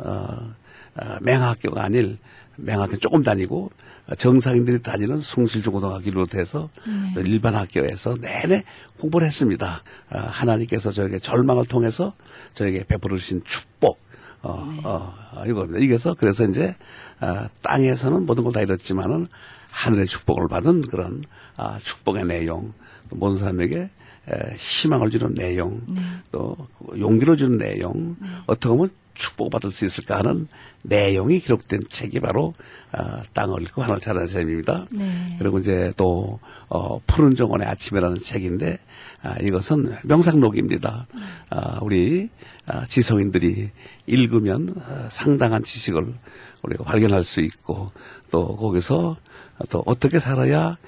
맹학교가 아닐 맹학교 조금 다니고 정상인들이 다니는 숭실중고등학교로 돼서 일반 학교에서 내내 공부를 했습니다. 하나님께서 저에게 절망을 통해서 저에게 베풀어 주신 축복, 이겁니다. 그래서 이제, 땅에서는 모든 걸 다 잃었지만은 하늘의 축복을 받은 그런, 축복의 내용, 또 모든 사람에게 희망을 주는 내용, 또 용기를 주는 내용, 어떻게 보면 축복받을 수 있을까 하는 내용이 기록된 책이 바로 땅을 읽고 하늘을 찾는 셈입니다. 네. 그리고 이제 또 푸른 정원의 아침이라는 책인데 이것은 명상록입니다. 우리 지성인들이 읽으면 상당한 지식을 우리가 발견할 수 있고 또 거기서 또 어떻게 살아야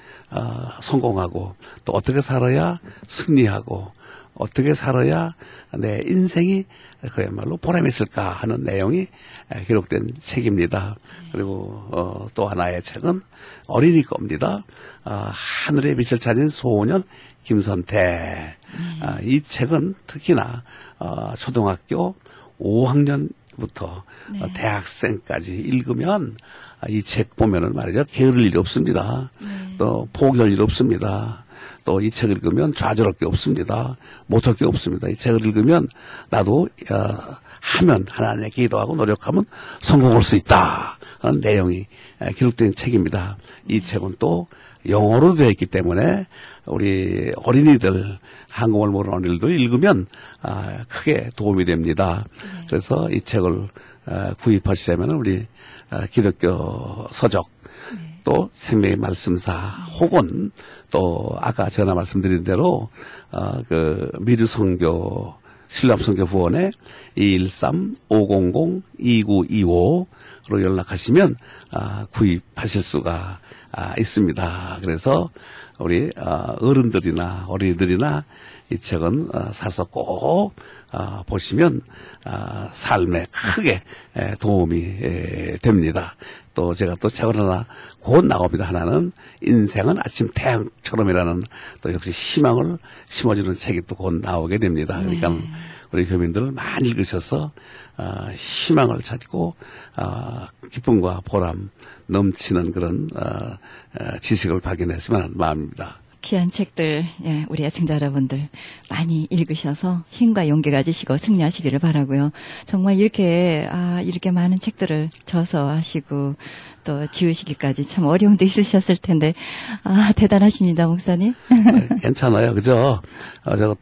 성공하고 또 어떻게 살아야 승리하고 어떻게 살아야 내 인생이 그야말로 보람이 있을까 하는 내용이 기록된 책입니다. 그리고 또 하나의 책은 어린이 겁니다. 하늘의 빛을 찾은 소년 김선태. 이 책은 특히나 초등학교 5학년부터 대학생까지 읽으면 이 책 보면은 말이죠. 게으를 일이 없습니다. 또 포기할 일 없습니다. 또 이 책을 읽으면 좌절할 게 없습니다. 못할 게 없습니다. 이 책을 읽으면 나도 하면 하나님께 기도하고 노력하면 성공할 수 있다 하는 내용이 기록된 책입니다. 이 책은 또 영어로 되어 있기 때문에 우리 어린이들 한국어를 모르는 어린이들 읽으면 크게 도움이 됩니다. 그래서 이 책을 구입하시려면 우리 기독교 서적 또 생명의 말씀사 혹은 또 아까 전화 말씀드린 대로 그 미르선교 신람선교 후원에 213-500-2925로 연락하시면 구입하실 수가 있습니다. 그래서 우리 어른들이나 어린이들이나 이 책은 사서 꼭 보시면 삶에 크게 도움이 됩니다. 또 제가 또 책을 하나 곧 나옵니다. 하나는 인생은 아침 태양처럼이라는 또 역시 희망을 심어주는 책이 또 곧 나오게 됩니다. 그러니까 우리 교민들 많이 읽으셔서 희망을 찾고 기쁨과 보람 넘치는 그런 지식을 발견했으면 하는 마음입니다. 귀한 책들, 예, 우리 애청자 여러분들 많이 읽으셔서 힘과 용기 가지시고 승리하시기를 바라고요. 정말 이렇게 많은 책들을 저서 하시고 또 지우시기까지 참 어려운 데 있으셨을 텐데, 대단하십니다, 목사님. 네, 괜찮아요. 그죠? 저는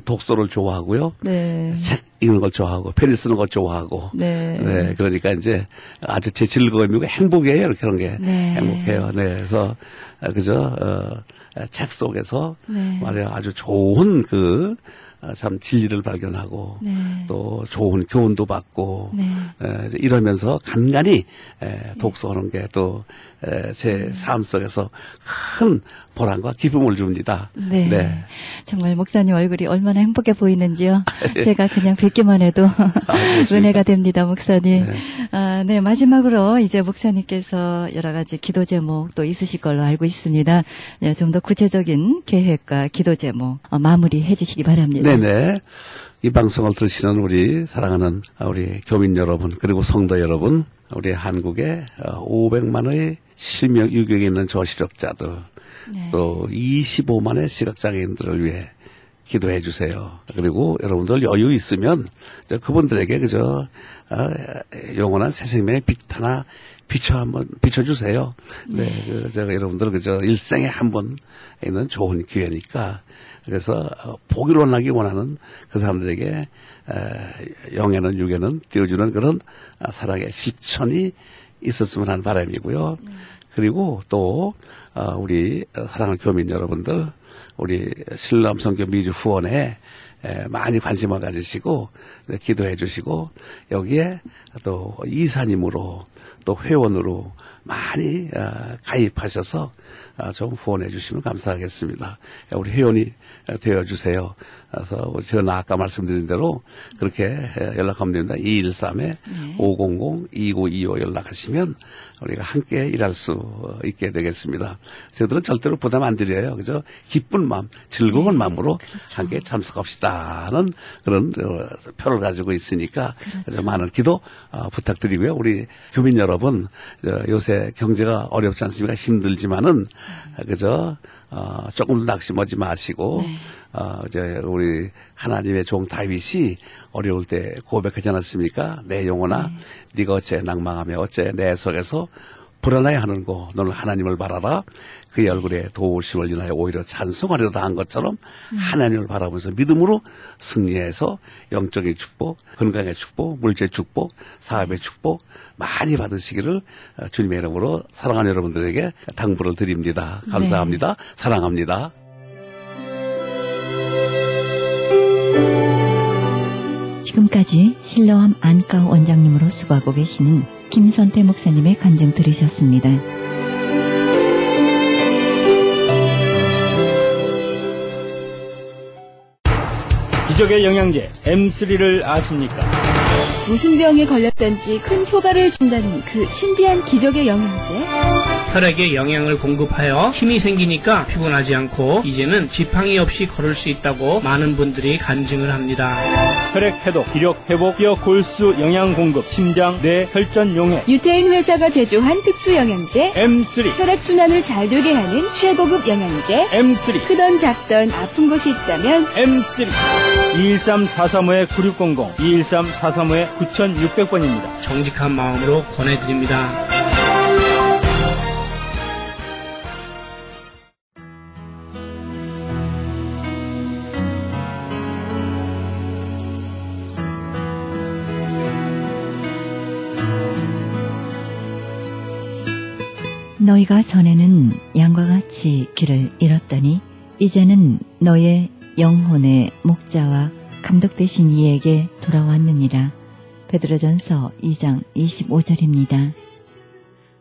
독서를 좋아하고요. 네. 책 읽는 걸 좋아하고, 페리 쓰는 걸 좋아하고. 네. 그러니까 이제 아주 제 즐거움이고 행복이에요. 이렇게 하는 게. 네. 행복해요. 네. 그래서, 그죠? 책 속에서 네. 말이야 아주 좋은 참 진리를 발견하고 또 좋은 교훈도 받고 이러면서 간간히 독서하는 게 또 제 삶 속에서 큰 보람과 기쁨을 줍니다. 네. 정말 목사님 얼굴이 얼마나 행복해 보이는지요. 제가 그냥 뵙기만 해도 은혜가 됩니다, 목사님. 네, 마지막으로 이제 목사님께서 여러 가지 기도 제목 또 있으실 걸로 알고 있습니다. 네, 좀 더 구체적인 계획과 기도 제목 마무리해 주시기 바랍니다. 네네. 이 방송을 들으시는 우리 사랑하는 우리 교민 여러분 그리고 성도 여러분, 우리 한국에 500만의 실명 유격에 있는 저시력자들 또 25만의 시각장애인들을 위해 기도해 주세요. 그리고 여러분들 여유 있으면 그분들에게 그저 영원한 새 생명의 빛 하나 한번 비춰주세요. 네, 제가 여러분들 그저 일생에 한 번 있는 좋은 기회니까. 그래서 복을 원하기 원하는 그 사람들에게 영에는 육에는 띄워주는 그런 사랑의 실천이 있었으면 하는 바람이고요. 그리고 또 우리 사랑하는 교민 여러분들, 우리 신람 선교 미주 후원에 많이 관심을 가지시고 기도해 주시고 여기에 또 이사님으로 또 회원으로 많이 가입하셔서 좀 후원해 주시면 감사하겠습니다. 우리 회원이 되어주세요. 그래서 제가 아까 말씀드린 대로 그렇게 연락하면 됩니다. 213-500-2925 연락하시면 우리가 함께 일할 수 있게 되겠습니다. 저희들은 절대로 부담 안 드려요. 그죠? 기쁜 마음, 즐거운 마음으로 그렇죠. 함께 참석합시다 하는 그런 표를 가지고 있으니까 그렇죠. 많은 기도 부탁드리고요. 우리 교민 여러분, 요새 경제가 어렵지 않습니까? 힘들지만은 그저 조금 낙심하지 마시고 이제 우리 하나님의 종 다윗이 어려울 때 고백하지 않았습니까? 내 영혼아, 네가 어째 낭망하며 어째 내 속에서 불안하게 하는고 너는 하나님을 바라라. 그의 얼굴에 도우심을 인하여 오히려 찬송하려다 한 것처럼 하나님을 바라보면서 믿음으로 승리해서 영적인 축복, 건강의 축복, 물질 축복, 사업의 축복 많이 받으시기를 주님의 이름으로 사랑하는 여러분들에게 당부를 드립니다. 감사합니다. 네. 사랑합니다. 지금까지 실로암 안과 원장님으로 수고하고 계시는 김선태 목사님의 간증 들으셨습니다. 기적의 영양제 M3를 아십니까? 무슨 병에 걸렸든지 큰 효과를 준다는 그 신비한 기적의 영양제. 혈액에 영양을 공급하여 힘이 생기니까 피곤하지 않고 이제는 지팡이 없이 걸을 수 있다고 많은 분들이 간증을 합니다. 혈액 해독, 기력 회복, 뼈 골수 영양 공급, 심장, 뇌, 혈전 용해. 유태인 회사가 제조한 특수 영양제 M3. 혈액 순환을 잘 되게 하는 최고급 영양제 M3. 크던 작던 아픈 곳이 있다면 M3. 213-435-9600, 213-435-9600번입니다. 정직한 마음으로 권해드립니다. 너희가 전에는 양과 같이 길을 잃었더니 이제는 너의 영혼의 목자와 감독 되신 이에게 돌아왔느니라. 베드로전서 2장 25절입니다.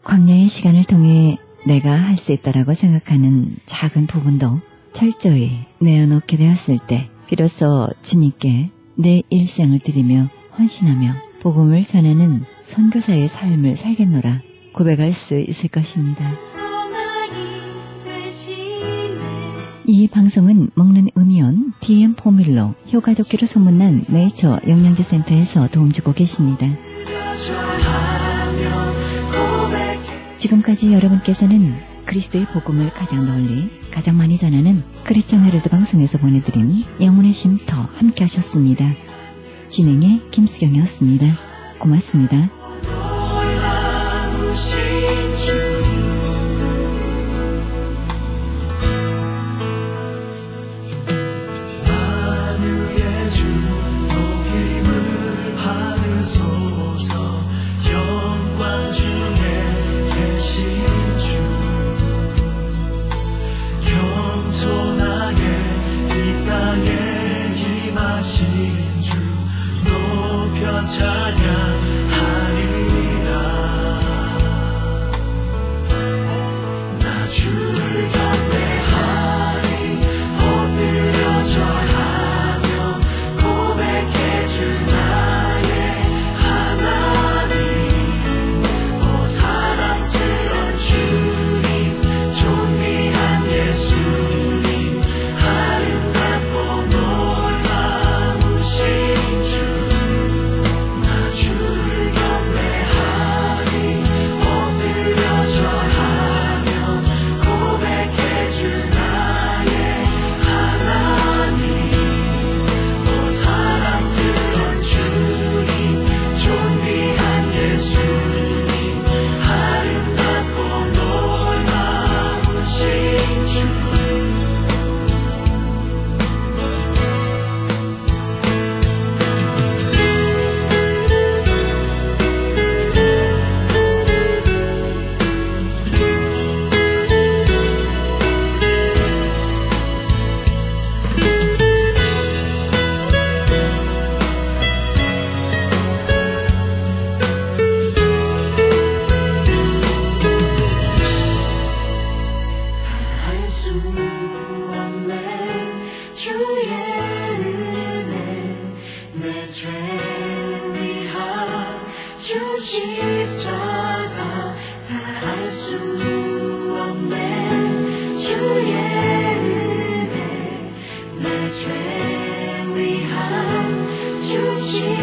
광야의 시간을 통해 내가 할 수 있다라고 생각하는 작은 부분도 철저히 내어놓게 되었을 때 비로소 주님께 내 일생을 드리며 헌신하며 복음을 전하는 선교사의 삶을 살겠노라 고백할 수 있을 것입니다. 이 방송은 먹는 음이온 DM 포뮬로 효과 좋기로 소문난 네이처 영양제 센터에서 도움주고 계십니다. 지금까지 여러분께서는 그리스도의 복음을 가장 널리 가장 많이 전하는 크리스천 헤럴드 방송에서 보내드린 영혼의 쉼터 함께 하셨습니다. 진행의 김수경이었습니다. 고맙습니다. 주를 십자가 다할 수 없네 주의 은혜 내 죄 위한 주신